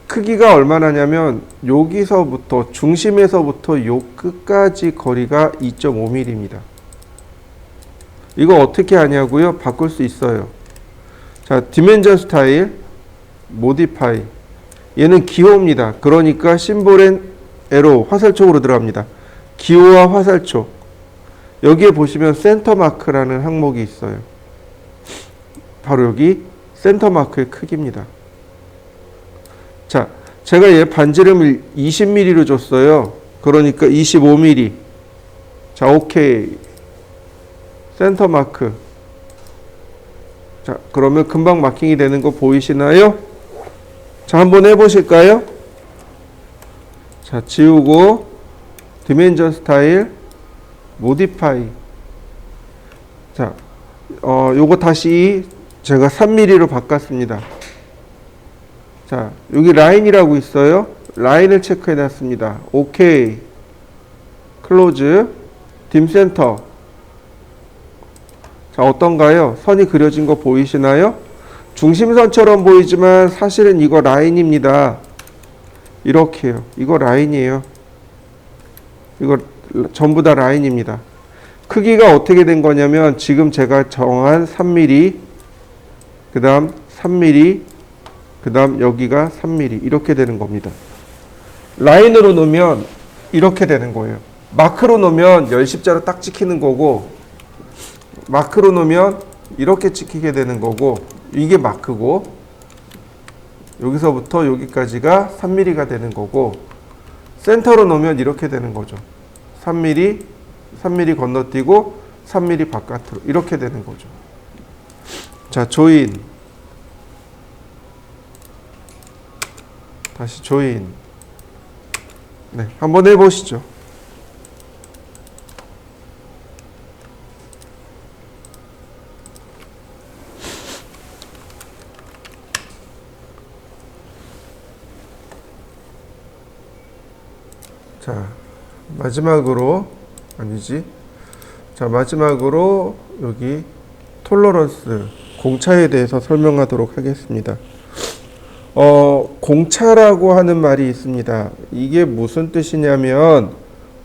크기가 얼마나냐면 여기서부터, 중심에서부터 요 끝까지 거리가 2.5mm입니다. 이거 어떻게 하냐고요? 바꿀 수 있어요. 자, 디멘전 스타일, 모디파이. 얘는 기호입니다. 그러니까 심볼엔 에로, 화살촉으로 들어갑니다. 기호와 화살촉. 여기에 보시면 센터 마크라는 항목이 있어요. 바로 여기 센터 마크의 크기입니다. 자, 제가 얘 반지름을 20mm로 줬어요. 그러니까 25mm. 자, 오케이. 센터 마크. 자, 그러면 금방 마킹이 되는 거 보이시나요? 자, 한번 해보실까요? 자, 지우고 디멘전 스타일, 모디파이. 자, 요거 다시 제가 3mm로 바꿨습니다. 자, 여기 라인이라고 있어요. 라인을 체크해 놨습니다. 오케이. 클로즈. 딤 센터. 자, 어떤가요? 선이 그려진 거 보이시나요? 중심선처럼 보이지만 사실은 이거 라인입니다. 이렇게요. 이거 라인이에요. 이거 전부 다 라인입니다. 크기가 어떻게 된 거냐면 지금 제가 정한 3mm, 그 다음 3mm, 그 다음 여기가 3mm 이렇게 되는 겁니다. 라인으로 놓으면 이렇게 되는 거예요. 마크로 놓으면 열십자로 딱 찍히는 거고, 마크로 놓으면 이렇게 찍히게 되는 거고, 이게 마크고, 여기서부터 여기까지가 3mm가 되는 거고, 센터로 놓으면 이렇게 되는 거죠. 3mm, 3mm 건너뛰고 3mm 바깥으로 이렇게 되는 거죠. 자, 조인. 다시 조인. 네, 한번 해보시죠. 자, 마지막으로, 아니지. 자, 마지막으로 여기 톨러런스, 공차에 대해서 설명하도록 하겠습니다. 공차라고 하는 말이 있습니다. 이게 무슨 뜻이냐면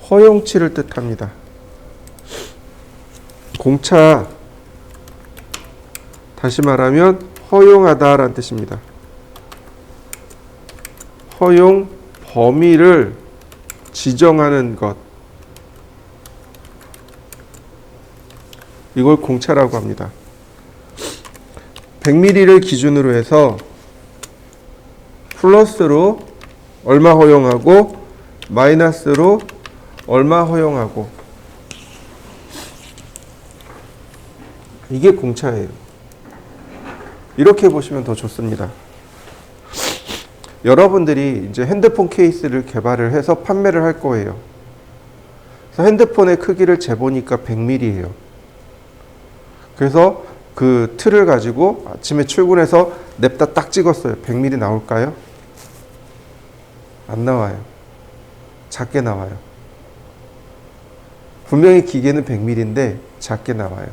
허용치를 뜻합니다. 공차, 다시 말하면 허용하다라는 뜻입니다. 허용 범위를 지정하는 것, 이걸 공차라고 합니다. 100mm를 기준으로 해서 플러스로 얼마 허용하고 마이너스로 얼마 허용하고, 이게 공차예요. 이렇게 보시면 더 좋습니다. 여러분들이 이제 핸드폰 케이스를 개발을 해서 판매를 할 거예요. 그래서 핸드폰의 크기를 재보니까 100mm예요. 그래서 그 틀을 가지고 아침에 출근해서 냅다 딱 찍었어요. 100mm 나올까요? 안 나와요. 작게 나와요. 분명히 기계는 100mm인데 작게 나와요.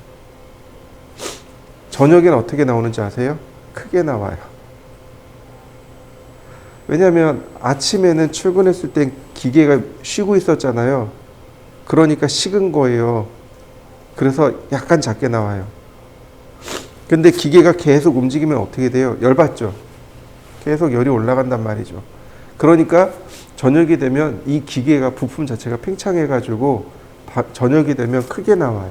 저녁에는 어떻게 나오는지 아세요? 크게 나와요. 왜냐하면 아침에는 출근했을 때 기계가 쉬고 있었잖아요. 그러니까 식은 거예요. 그래서 약간 작게 나와요. 근데 기계가 계속 움직이면 어떻게 돼요? 열받죠. 계속 열이 올라간단 말이죠. 그러니까 저녁이 되면 이 기계가 부품 자체가 팽창해가지고 저녁이 되면 크게 나와요.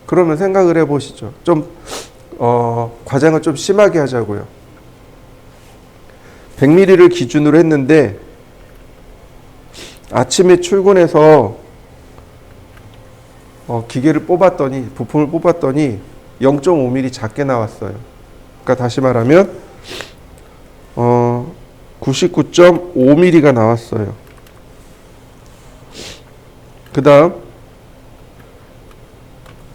그러면 생각을 해보시죠. 좀 과장을 좀 심하게 하자고요. 100mm를 기준으로 했는데 아침에 출근해서 기계를 뽑았더니 부품을 뽑았더니 0.5mm 작게 나왔어요. 그러니까 다시 말하면 99.5mm가 나왔어요. 그 다음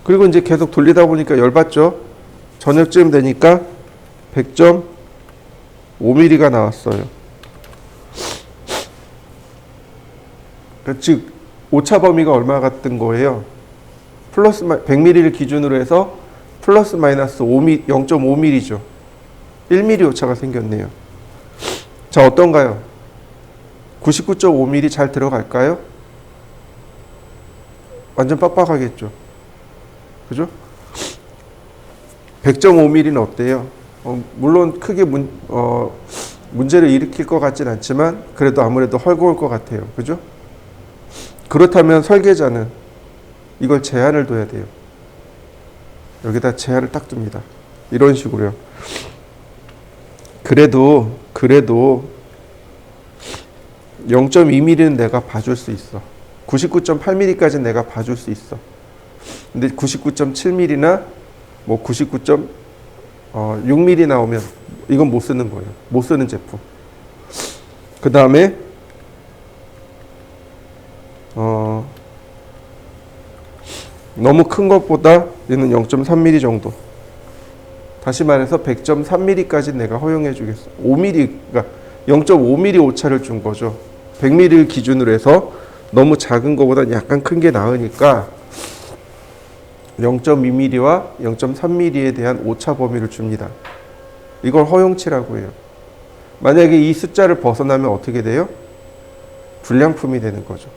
그리고 이제 계속 돌리다 보니까 열받죠. 저녁쯤 되니까 100.5mm가 나왔어요. 즉 오차 범위가 얼마 같은 거예요? 플러스 100mm를 기준으로 해서 플러스 마이너스 0.5mm죠. 1mm 오차가 생겼네요. 자, 어떤가요? 99.5mm 잘 들어갈까요? 완전 빡빡하겠죠. 그죠? 100.5mm는 어때요? 물론 크게 문제를 일으킬 것 같진 않지만 그래도 아무래도 헐거울 것 같아요. 그죠? 그렇다면 설계자는 이걸 제한을 둬야 돼요. 여기다 제한을 딱 둡니다. 이런 식으로요. 그래도 0.2mm는 내가 봐줄 수 있어. 99.8mm까지는 내가 봐줄 수 있어. 근데 99.7mm나 뭐 99.6mm 나오면 이건 못 쓰는 거예요. 못 쓰는 제품. 그 다음에 너무 큰 것보다 얘는 0.3mm 정도. 다시 말해서 100.3mm까지 내가 허용해 주겠어. 5mm, 그러니까 0.5mm 오차를 준 거죠. 100mm를 기준으로 해서 너무 작은 것보다 약간 큰 게 나으니까 0.2mm와 0.3mm에 대한 오차 범위를 줍니다. 이걸 허용치라고 해요. 만약에 이 숫자를 벗어나면 어떻게 돼요? 불량품이 되는 거죠.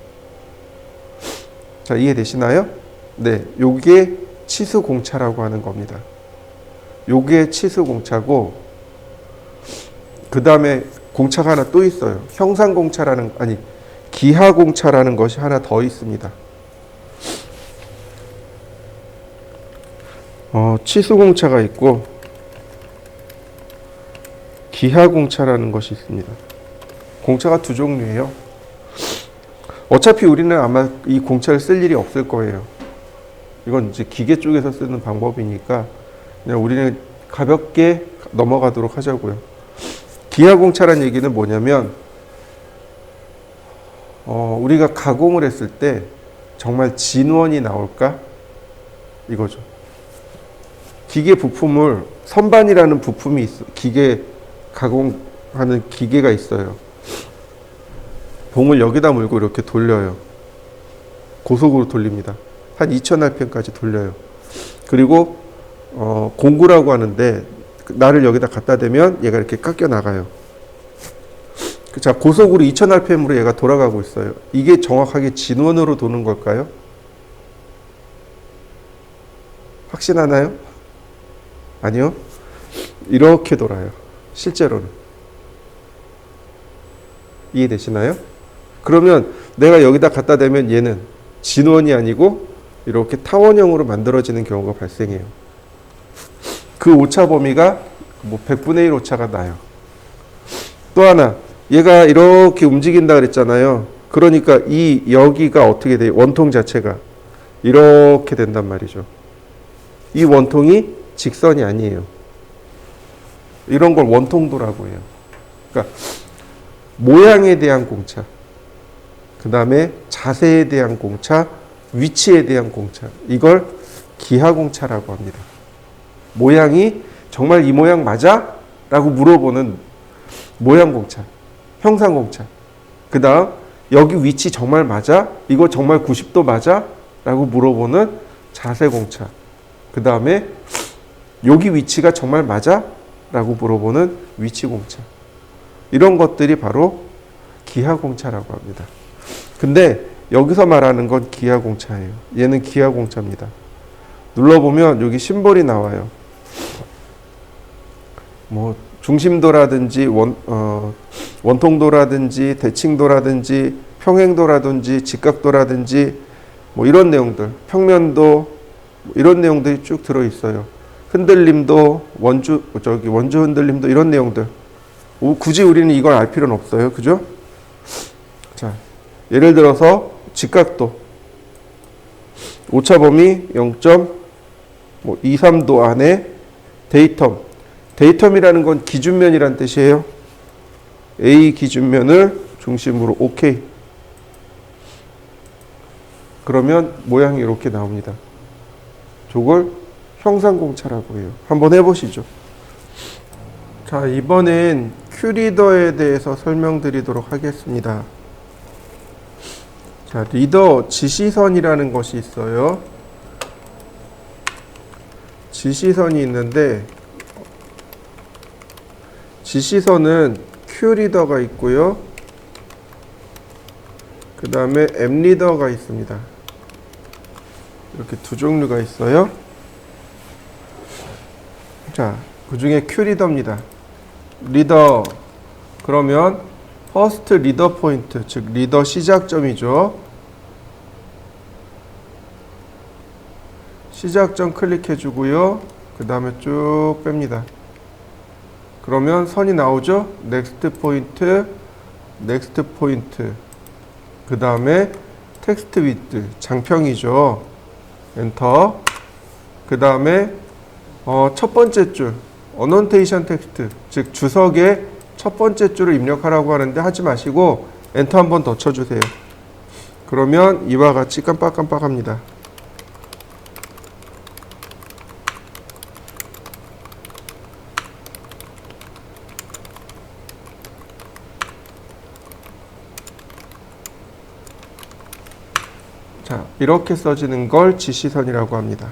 자, 이해되시나요? 네, 요게 치수공차라고 하는 겁니다. 요게 치수공차고, 그 다음에 공차가 하나 또 있어요. 기하공차라는 것이 하나 더 있습니다. 치수공차가 있고 기하공차라는 것이 있습니다. 공차가 두 종류예요. 어차피 우리는 아마 이 공차를 쓸 일이 없을 거예요. 이건 이제 기계 쪽에서 쓰는 방법이니까 그냥 우리는 가볍게 넘어가도록 하자고요. 기하공차라는 얘기는 뭐냐면 우리가 가공을 했을 때 정말 진원이 나올까? 이거죠. 기계 부품을 선반이라는 부품이 있어. 기계 가공하는 기계가 있어요. 봉을 여기다 물고 이렇게 돌려요. 고속으로 돌립니다. 한 2000rpm까지 돌려요. 그리고 공구라고 하는데 날을 여기다 갖다 대면 얘가 이렇게 깎여 나가요. 자, 고속으로 2000rpm으로 얘가 돌아가고 있어요. 이게 정확하게 진원으로 도는 걸까요? 확신하나요? 아니요. 이렇게 돌아요. 실제로는. 이해되시나요? 그러면 내가 여기다 갖다 대면 얘는 진원이 아니고 이렇게 타원형으로 만들어지는 경우가 발생해요. 그 오차 범위가 뭐 100분의 1 오차가 나요. 또 하나, 얘가 이렇게 움직인다 그랬잖아요. 그러니까 여기가 어떻게 돼요? 원통 자체가 이렇게 된단 말이죠. 이 원통이 직선이 아니에요. 이런 걸 원통도라고 해요. 그러니까 모양에 대한 공차, 그 다음에 자세에 대한 공차, 위치에 대한 공차, 이걸 기하공차라고 합니다. 모양이 정말 이 모양 맞아? 라고 물어보는 모양 공차, 형상 공차. 그 다음 여기 위치 정말 맞아? 이거 정말 90도 맞아? 라고 물어보는 자세 공차. 그 다음에 여기 위치가 정말 맞아? 라고 물어보는 위치 공차. 이런 것들이 바로 기하 공차라고 합니다. 근데 여기서 말하는 건 기하 공차예요. 얘는 기하 공차입니다. 눌러보면 여기 심볼이 나와요. 뭐 중심도라든지 원통도라든지 대칭도라든지 평행도라든지 직각도라든지 뭐 이런 내용들, 평면도 뭐 이런 내용들이 쭉 들어 있어요. 흔들림도 원주 흔들림도 이런 내용들. 굳이 우리는 이걸 알 필요는 없어요. 그죠? 자, 예를 들어서 직각도 오차범위 0.23도 안에 데이텀이라는 건 기준면이란 뜻이에요. A 기준면을 중심으로 OK. 그러면 모양이 이렇게 나옵니다. 저걸 형상공차라고 해요. 한번 해보시죠. 자, 이번엔 큐리더에 대해서 설명드리도록 하겠습니다. 자, 리더 지시선이라는 것이 있어요. 지시선이 있는데 지시선은 큐리더가 있고요. 그 다음에 M리더가 있습니다. 이렇게 두 종류가 있어요. 자, 그 중에 큐리더입니다. 리더, 그러면 퍼스트 리더 포인트, 즉 리더 시작점이죠. 시작점 클릭해 주고요. 그 다음에 쭉 뺍니다. 그러면 선이 나오죠. 넥스트 포인트, 넥스트 포인트. 그 다음에 텍스트 위드, 장평이죠. 엔터. 그 다음에 첫 번째 줄, 어넌테이션 텍스트, 즉 주석의 첫 번째 줄을 입력하라고 하는데 하지 마시고 엔터 한 번 더 쳐주세요. 그러면 이와 같이 깜빡깜빡합니다. 자, 이렇게 써지는 걸 지시선이라고 합니다.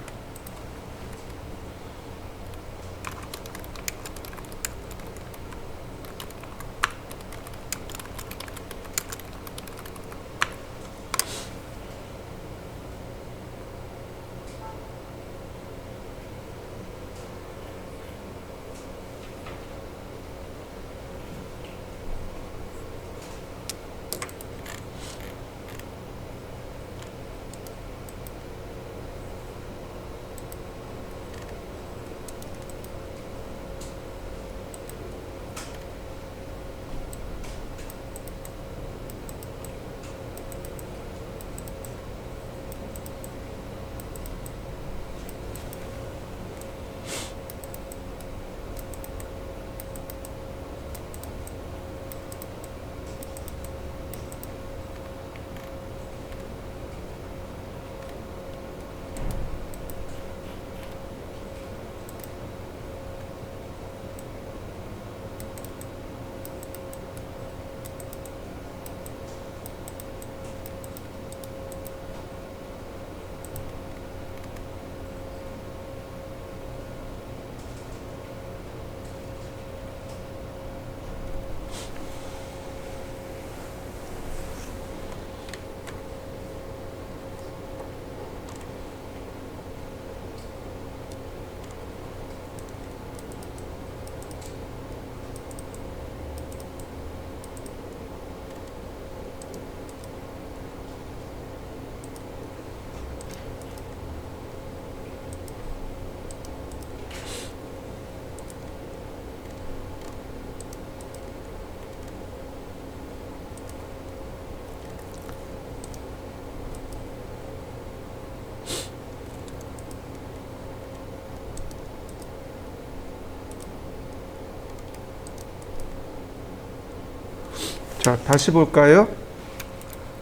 자, 다시 볼까요?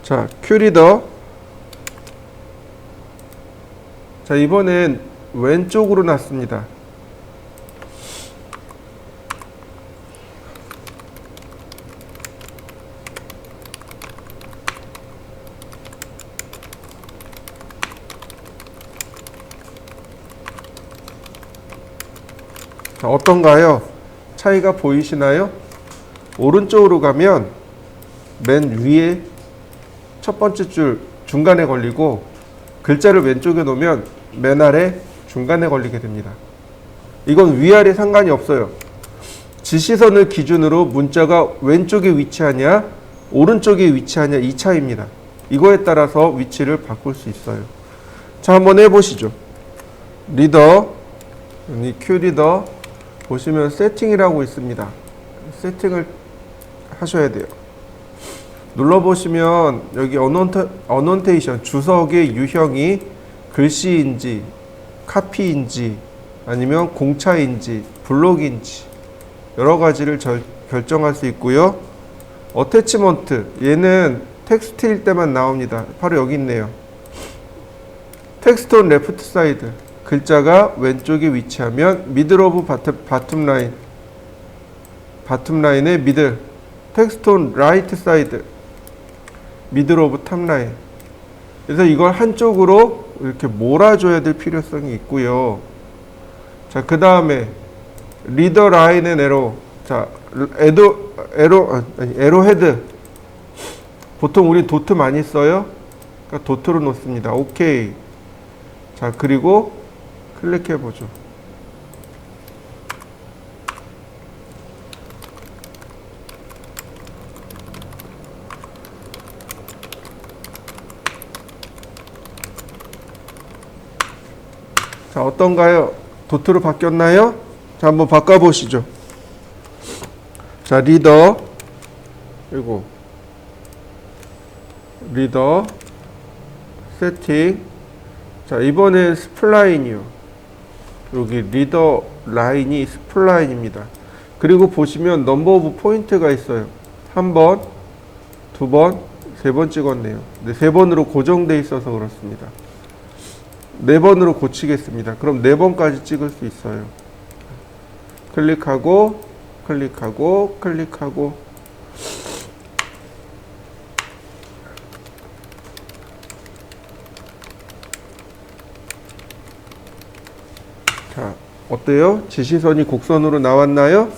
자, 큐리더. 자, 이번엔 왼쪽으로 놨습니다. 자, 어떤가요? 차이가 보이시나요? 오른쪽으로 가면 맨 위에 첫 번째 줄 중간에 걸리고, 글자를 왼쪽에 놓으면 맨 아래 중간에 걸리게 됩니다. 이건 위아래 상관이 없어요. 지시선을 기준으로 문자가 왼쪽에 위치하냐 오른쪽에 위치하냐 이 차이입니다. 이거에 따라서 위치를 바꿀 수 있어요. 자, 한번 해보시죠. 리더, 이 큐 리더 보시면 세팅이라고 있습니다. 세팅을 하셔야 돼요. 눌러보시면 여기 어넌테이션, 주석의 유형이 글씨인지 카피인지 아니면 공차인지 블록인지 여러 가지를 결정할 수 있고요. 어태치먼트, 얘는 텍스트일 때만 나옵니다. 바로 여기 있네요. 텍스트 온 레프트 사이드, 글자가 왼쪽에 위치하면 미들 오브 바텀 라인, 바텀 라인의 미들. 텍스트 온 라이트 사이드, 미들 오브 탑 라인. 그래서 이걸 한쪽으로 이렇게 몰아줘야 될 필요성이 있고요. 자, 그 다음에 리더 라인 앤 에로. 자, 에로 헤드. 보통 우리 도트 많이 써요. 그러니까 도트로 놓습니다. 오케이. 자, 그리고 클릭해 보죠. 자, 어떤가요? 도트로 바뀌었나요? 자, 한번 바꿔보시죠. 자, 리더, 그리고 리더, 세팅. 자, 이번엔 스플라인이요. 여기 리더 라인이 스플라인입니다. 그리고 보시면 넘버 오브 포인트가 있어요. 한 번, 두 번, 세 번 찍었네요. 근데 세 번으로 고정돼 있어서 그렇습니다. 네 번으로 고치겠습니다. 그럼 네 번까지 찍을 수 있어요. 클릭하고 클릭하고 클릭하고. 자, 어때요? 지시선이 곡선으로 나왔나요?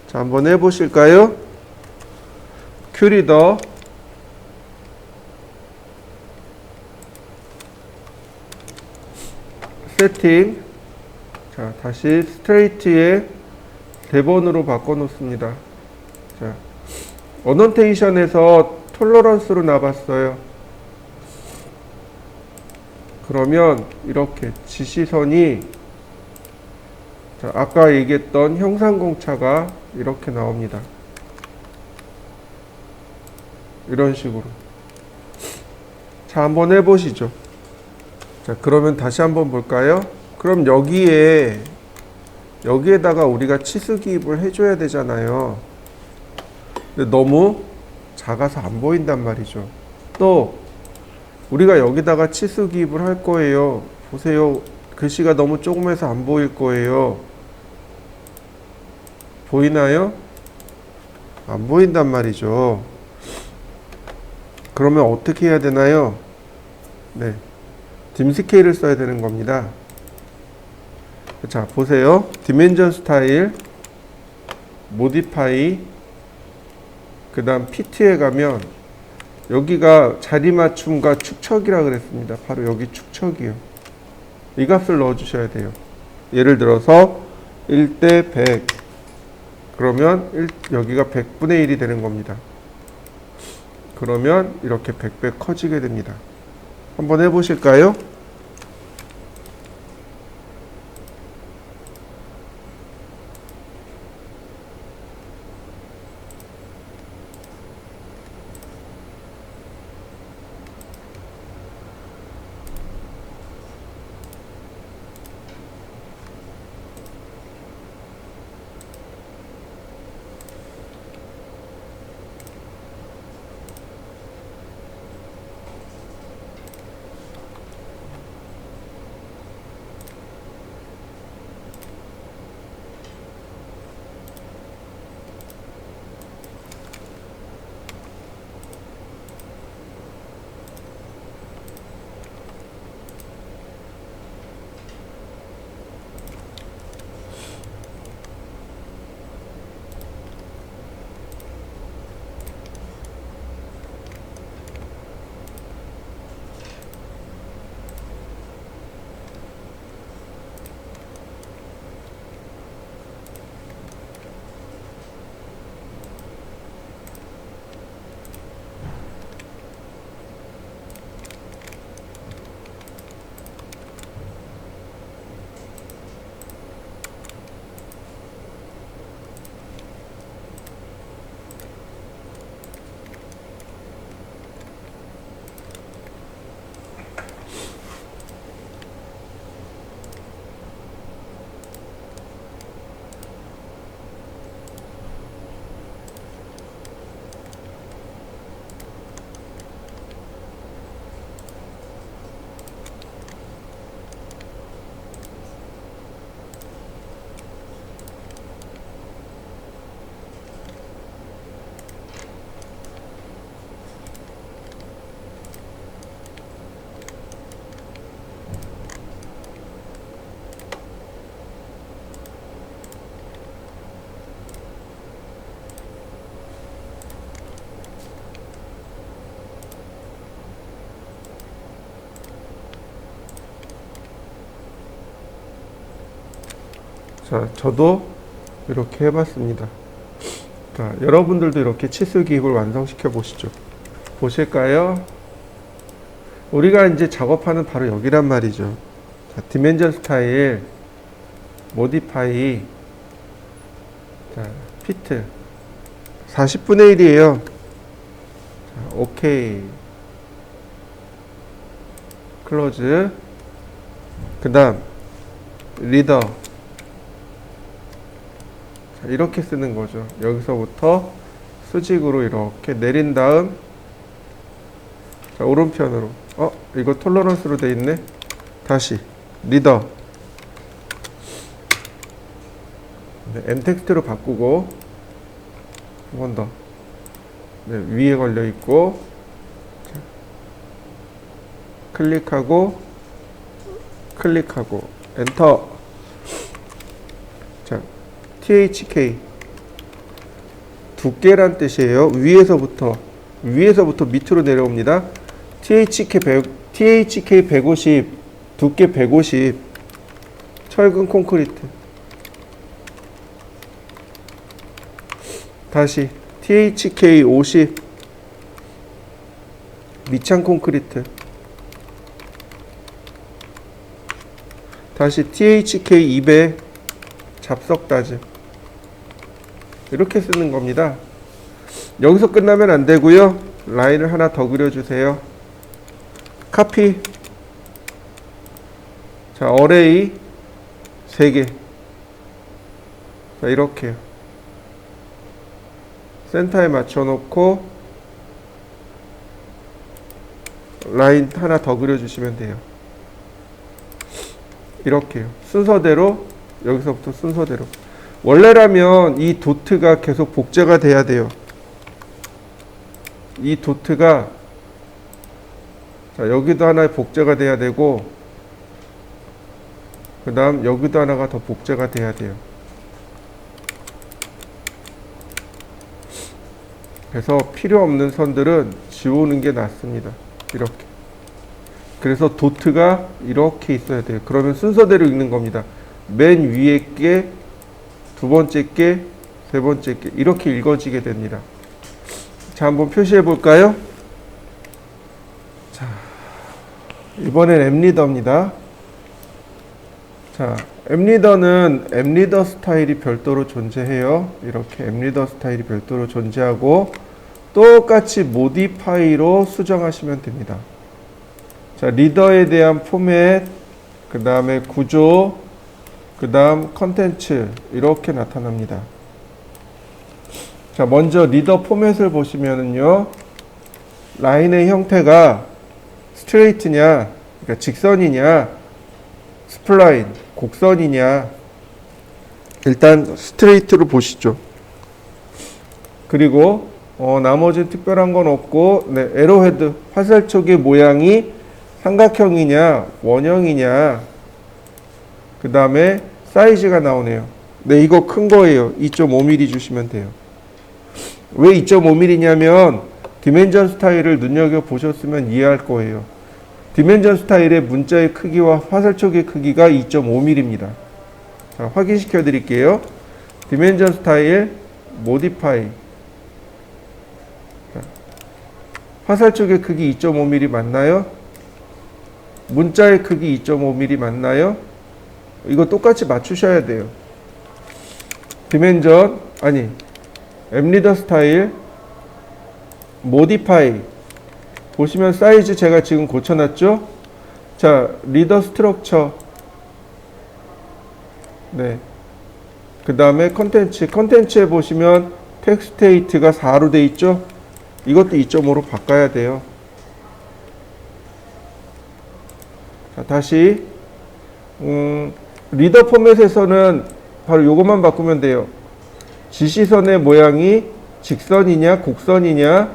자, 한번 해보실까요? 큐리더, 세팅. 자, 다시 스트레이트에 대번으로 바꿔 놓습니다. 자, 어넌테이션에서 톨러런스로 나봤어요. 그러면 이렇게 지시선이, 자, 아까 얘기했던 형상공차가 이렇게 나옵니다. 이런 식으로. 자, 한번 해보시죠. 자, 그러면 다시 한번 볼까요? 그럼 여기에다가 우리가 치수 기입을 해줘야 되잖아요. 근데 너무 작아서 안 보인단 말이죠. 또 우리가 여기다가 치수 기입을 할 거예요. 보세요. 글씨가 너무 조그매서 안 보일 거예요. 보이나요? 안 보인단 말이죠. 그러면 어떻게 해야 되나요? 네, dim 스케일을 써야 되는 겁니다. 자, 보세요. 디멘전 스타일, 모디파이, 그 다음 피트에 가면 여기가 자리 맞춤과 축척이라 그랬습니다. 바로 여기 축척이요. 이 값을 넣어 주셔야 돼요. 예를 들어서 1대 100, 그러면 여기가 100분의 1이 되는 겁니다. 그러면 이렇게 100배 커지게 됩니다. 한번 해보실까요? 자, 저도 이렇게 해봤습니다. 자, 여러분들도 이렇게 치수 기입을 완성시켜 보시죠. 보실까요? 우리가 이제 작업하는 바로 여기란 말이죠. 자, 디멘전 스타일, 모디파이, 자, 피트 40분의 1이에요. 자, 오케이. 클로즈. 그 다음 리더. 자, 이렇게 쓰는 거죠. 여기서부터 수직으로 이렇게 내린 다음, 자, 오른편으로. 이거 톨러런스로 돼 있네. 다시 리더. 네, M 텍스트로 바꾸고 한 번 더. 네, 위에 걸려 있고, 자, 클릭하고 엔터. 자, THK 두께란 뜻이에요. 위에서부터 밑으로 내려옵니다. THK 150, 두께 150, 철근 콘크리트. 다시 THK 50, 미창 콘크리트. 다시 THK 200, 잡석 다짐. 이렇게 쓰는 겁니다. 여기서 끝나면 안 되고요. 라인을 하나 더 그려주세요. 카피. 자, 어레이 3개. 자, 이렇게요. 센터에 맞춰놓고 라인 하나 더 그려주시면 돼요. 이렇게요. 순서대로, 여기서부터 순서대로. 원래라면 이 도트가 계속 복제가 돼야 돼요. 이 도트가, 자, 여기도 하나 복제가 돼야 되고, 그 다음 여기도 하나가 더 복제가 돼야 돼요. 그래서 필요 없는 선들은 지우는 게 낫습니다. 이렇게. 그래서 도트가 이렇게 있어야 돼요. 그러면 순서대로 읽는 겁니다. 맨 위에 게, 두 번째 게, 세 번째 게, 이렇게 읽어지게 됩니다. 자, 한번 표시해 볼까요? 자, 이번엔 엠리더입니다. 자, 엠리더는 엠리더 스타일이 별도로 존재해요. 이렇게 엠리더 스타일이 별도로 존재하고, 똑같이 모디파이로 수정하시면 됩니다. 자, 리더에 대한 포맷, 그 다음에 구조, 그 다음 컨텐츠, 이렇게 나타납니다. 자, 먼저 리더 포맷을 보시면은요, 라인의 형태가 스트레이트냐, 그러니까 직선이냐, 스플라인, 곡선이냐. 일단 스트레이트로 보시죠. 그리고 나머지 특별한 건 없고, 네, 에로헤드, 화살촉의 모양이 삼각형이냐, 원형이냐, 그 다음에 사이즈가 나오네요. 네, 이거 큰 거예요. 2.5mm 주시면 돼요. 왜 2.5mm냐면 디멘전 스타일을 눈여겨보셨으면 이해할 거예요. 디멘전 스타일의 문자의 크기와 화살촉의 크기가 2.5mm입니다. 자, 확인시켜 드릴게요. 디멘전 스타일, 모디파이. 자, 화살촉의 크기 2.5mm 맞나요? 문자의 크기 2.5mm 맞나요? 이거 똑같이 맞추셔야 돼요. 디멘전, 아니, 엠리더 스타일, 모디파이. 보시면 사이즈 제가 지금 고쳐놨죠? 자, 리더 스트럭처. 네. 그 다음에 컨텐츠에 보시면 텍스테이트가 4로 돼 있죠? 이것도 2.5로 바꿔야 돼요. 자, 다시 리더 포맷에서는 바로 요것만 바꾸면 돼요. 지시선의 모양이 직선이냐 곡선이냐,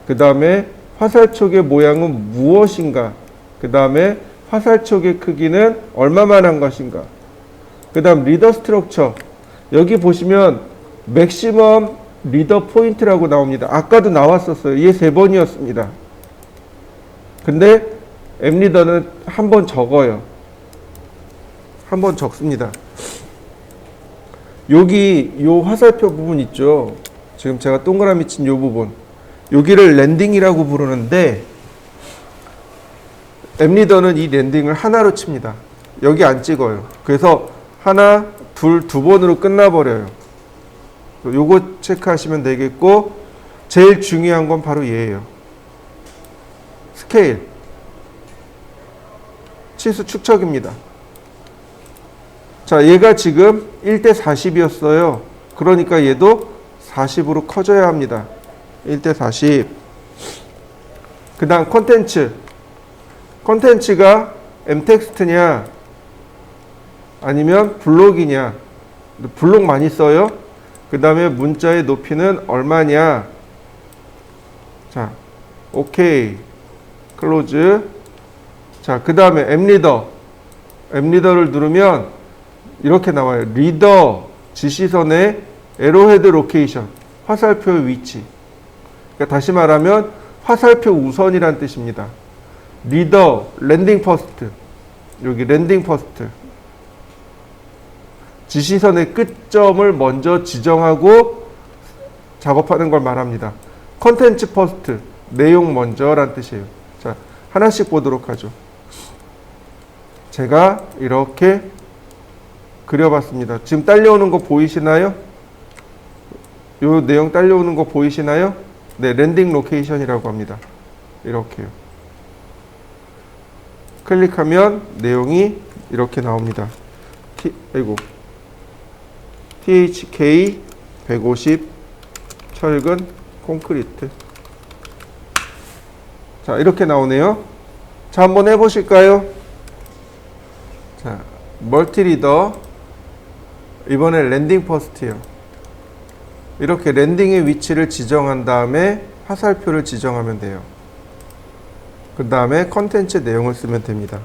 그 다음에 화살촉의 모양은 무엇인가, 그 다음에 화살촉의 크기는 얼마만한 것인가, 그 다음 리더 스트럭처. 여기 보시면 맥시멈 리더 포인트라고 나옵니다. 아까도 나왔었어요. 이게 3번이었습니다. 근데 엠리더는 한 번 적어요. 한 번 적습니다. 여기 요 화살표 부분 있죠. 지금 제가 동그라미 친 요 부분. 여기를 랜딩이라고 부르는데 앱리더는 이 랜딩을 하나로 칩니다. 여기 안 찍어요. 그래서 하나, 둘, 두 번으로 끝나버려요. 요거 체크하시면 되겠고, 제일 중요한 건 바로 얘예요. 스케일. 치수 축척입니다. 자, 얘가 지금 1대 40이었어요. 그러니까 얘도 40으로 커져야 합니다. 1대 40. 그 다음 콘텐츠. 콘텐츠가 m텍스트냐 아니면 블록이냐. 블록 많이 써요. 그 다음에 문자의 높이는 얼마냐. 자, 오케이. 클로즈. 자, 그 다음에 앱리더. 앱리더를 누르면 이렇게 나와요. 리더 지시선의 에로헤드 로케이션. 화살표의 위치. 그러니까 다시 말하면 화살표 우선이란 뜻입니다. 리더, 랜딩 퍼스트. 여기 랜딩 퍼스트. 지시선의 끝점을 먼저 지정하고 작업하는 걸 말합니다. 컨텐츠 퍼스트. 내용 먼저란 뜻이에요. 자, 하나씩 보도록 하죠. 제가 이렇게 그려봤습니다. 지금 딸려오는 거 보이시나요? 요 내용 딸려오는 거 보이시나요? 네, 랜딩 로케이션이라고 합니다. 이렇게요. 클릭하면 내용이 이렇게 나옵니다. THK 150 철근 콘크리트. 자, 이렇게 나오네요. 자, 한번 해보실까요? 자, 멀티리더. 이번에 랜딩 퍼스트요. 이렇게 랜딩의 위치를 지정한 다음에 화살표를 지정하면 돼요. 그 다음에 컨텐츠 내용을 쓰면 됩니다.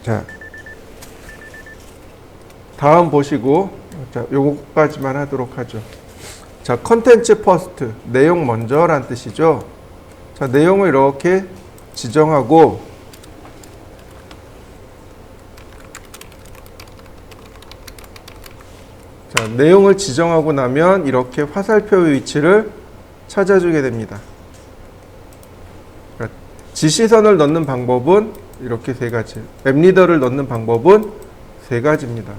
자, 다음 보시고, 자, 요거까지만 하도록 하죠. 자, 컨텐츠 퍼스트, 내용 먼저란 뜻이죠. 자, 내용을 이렇게 지정하고, 자, 내용을 지정하고 나면 이렇게 화살표의 위치를 찾아주게 됩니다. 그러니까 지시선을 넣는 방법은 이렇게 세 가지. 앱리더를 넣는 방법은 세 가지입니다.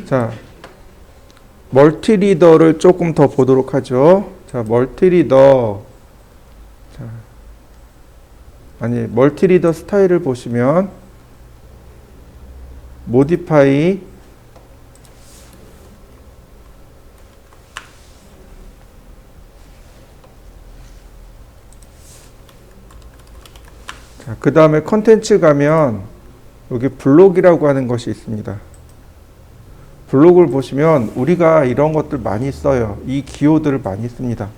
자, 멀티리더를 조금 더 보도록 하죠. 자, 멀티리더. 자, 멀티리더 스타일을 보시면 모디파이 그 다음에 컨텐츠 가면 여기 블록이라고 하는 것이 있습니다. 블록을 보시면 우리가 이런 것들 많이 써요. 이 기호들을 많이 씁니다.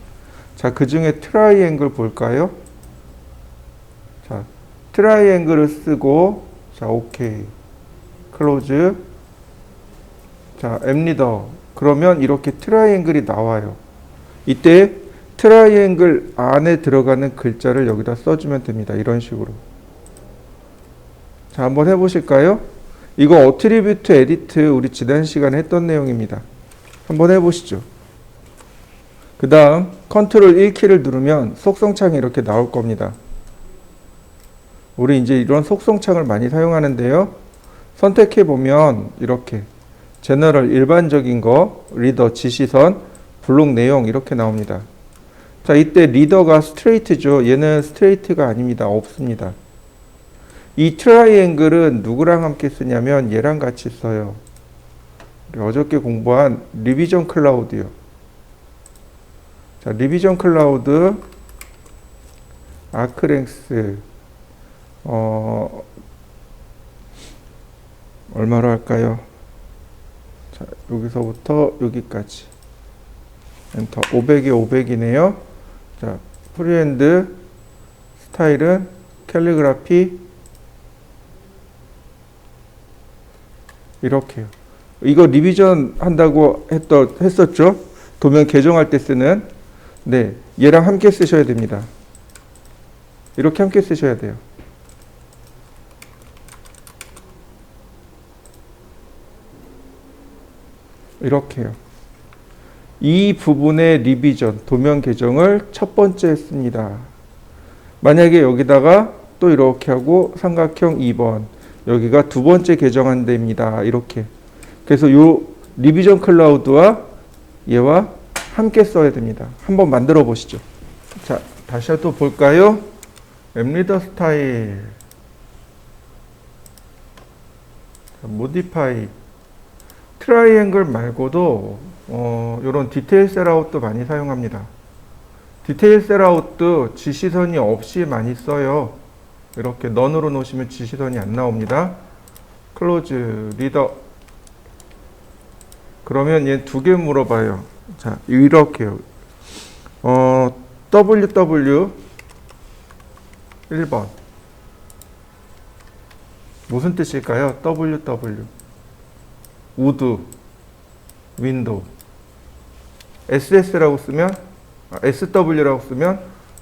자, 그 중에 트라이앵글 볼까요? 자, 트라이앵글을 쓰고, 자, 오케이. 클로즈. 자, 앱리더. 그러면 이렇게 트라이앵글이 나와요. 이때 트라이앵글 안에 들어가는 글자를 여기다 써주면 됩니다. 이런 식으로. 자, 한번 해보실까요? 이거 어트리뷰트 에디트 우리 지난 시간에 했던 내용입니다. 한번 해보시죠. 그 다음 컨트롤 1키를 누르면 속성창이 이렇게 나올 겁니다. 우리 이제 이런 속성창을 많이 사용하는데요. 선택해보면 이렇게 제너럴 일반적인 거, 리더 지시선, 블록 내용 이렇게 나옵니다. 자, 이때 리더가 스트레이트죠. 얘는 스트레이트가 아닙니다. 없습니다. 이 트라이앵글은 누구랑 함께 쓰냐면 얘랑 같이 써요. 우리 어저께 공부한 리비전 클라우드요. 자, 리비전 클라우드 아크랭스 얼마로 할까요? 자, 여기서부터 여기까지 엔터. 500에 500이네요. 자, 프리핸드 스타일은 캘리그라피 이렇게요. 이거 리비전 한다고 했었죠? 도면 개정할 때 쓰는. 네, 얘랑 함께 쓰셔야 됩니다. 이렇게 함께 쓰셔야 돼요. 이렇게요. 이 부분의 리비전, 도면 개정을 첫 번째 했습니다. 만약에 여기다가 또 이렇게 하고 삼각형 2번, 여기가 두 번째 개정한 데입니다. 이렇게. 그래서 요 리비전 클라우드와 얘와 함께 써야 됩니다. 한번 만들어 보시죠. 자, 다시 또 볼까요? 앱리더 스타일. 모디파이. 트라이앵글 말고도 이런 디테일 셀아웃도 많이 사용합니다. 디테일 셀아웃도 지시선이 없이 많이 써요. 이렇게 넌으로 놓으시면 지시선이 안 나옵니다. 클로즈 리더. 그러면 얘 두 개 물어봐요. 자, 이렇게요. WW 1번. 무슨 뜻일까요? WW. 우드, 윈도우. SS라고 쓰면, SW라고 쓰면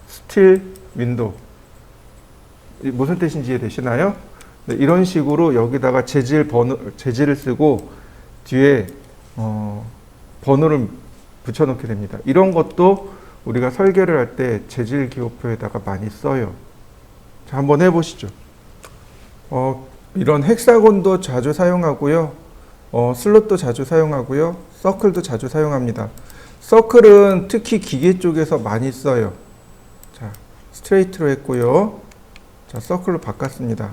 스틸 윈도우. 무슨 뜻인지 이해되시나요? 네, 이런 식으로 여기다가 재질을 쓰고 뒤에 번호를 붙여놓게 됩니다. 이런 것도 우리가 설계를 할 때 재질 기호표에다가 많이 써요. 자, 한번 해보시죠. 이런 헥사곤도 자주 사용하고요. 슬롯도 자주 사용하고요. 서클도 자주 사용합니다. 서클은 특히 기계 쪽에서 많이 써요. 자, 스트레이트로 했고요. 자, 서클로 바꿨습니다.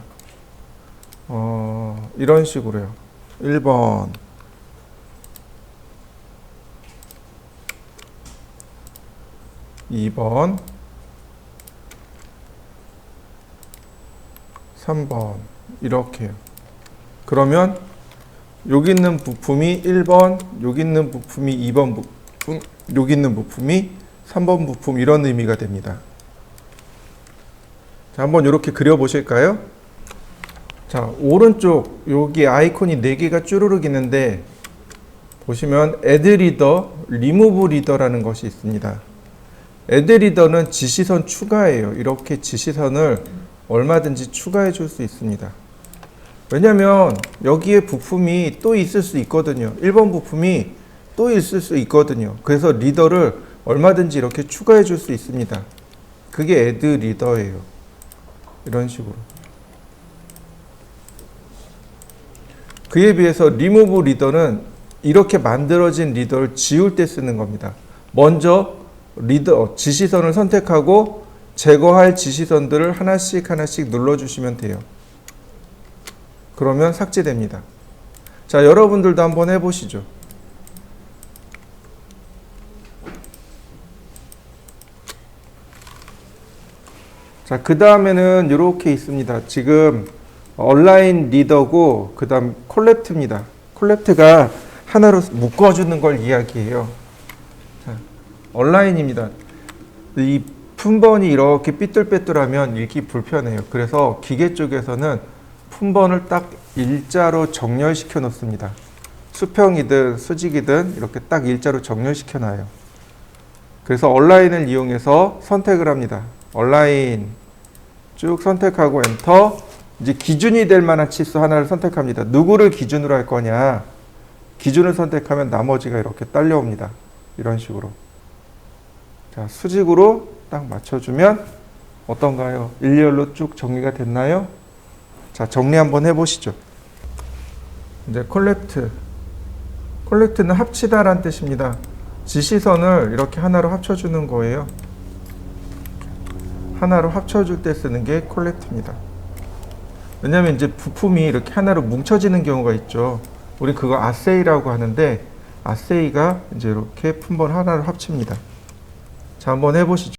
이런 식으로요. 1번. 2번. 3번. 이렇게요. 그러면 여기 있는 부품이 1번, 여기 있는 부품이 2번 부품, 여기 있는 부품이 3번 부품, 이런 의미가 됩니다. 자, 한번 이렇게 그려보실까요? 자, 오른쪽 여기 아이콘이 4개가 쭈루룩 있는데 보시면 Add Reader, Remove Reader라는 것이 있습니다. Add Reader는 지시선 추가예요. 이렇게 지시선을 얼마든지 추가해 줄 수 있습니다. 왜냐면 여기에 부품이 또 있을 수 있거든요. 1번 부품이 또 있을 수 있거든요. 그래서 리더를 얼마든지 이렇게 추가해 줄 수 있습니다. 그게 add 리더예요. 이런 식으로. 그에 비해서 remove 리더는 이렇게 만들어진 리더를 지울 때 쓰는 겁니다. 먼저 리더 지시선을 선택하고 제거할 지시선들을 하나씩 하나씩 눌러주시면 돼요. 그러면 삭제됩니다. 자, 여러분들도 한번 해보시죠. 자, 그 다음에는 이렇게 있습니다. 지금 온라인 리더고 그 다음 콜랩트입니다. 콜랩트가 하나로 묶어주는 걸 이야기해요. 자, 온라인입니다. 이 품번이 이렇게 삐뚤빼뚤하면 읽기 불편해요. 그래서 기계 쪽에서는 품번을 딱 일자로 정렬시켜 놓습니다. 수평이든 수직이든 이렇게 딱 일자로 정렬시켜 놔요. 그래서 온라인을 이용해서 선택을 합니다. 온라인 쭉 선택하고 엔터. 이제 기준이 될 만한 치수 하나를 선택합니다. 누구를 기준으로 할 거냐. 기준을 선택하면 나머지가 이렇게 딸려옵니다. 이런 식으로. 자, 수직으로 딱 맞춰주면 어떤가요? 일렬로 쭉 정리가 됐나요? 자, 정리 한번 해보시죠. 이제 콜렉트. 콜렉트는 합치다란 뜻입니다. 지시선을 이렇게 하나로 합쳐주는 거예요. 하나로 합쳐줄 때 쓰는 게 콜렉트입니다. 왜냐면 이제 부품이 이렇게 하나로 뭉쳐지는 경우가 있죠. 우리 그거 아세이라고 하는데, 아세이가 이제 이렇게 품번 하나를 합칩니다. 자, 한번 해보시죠.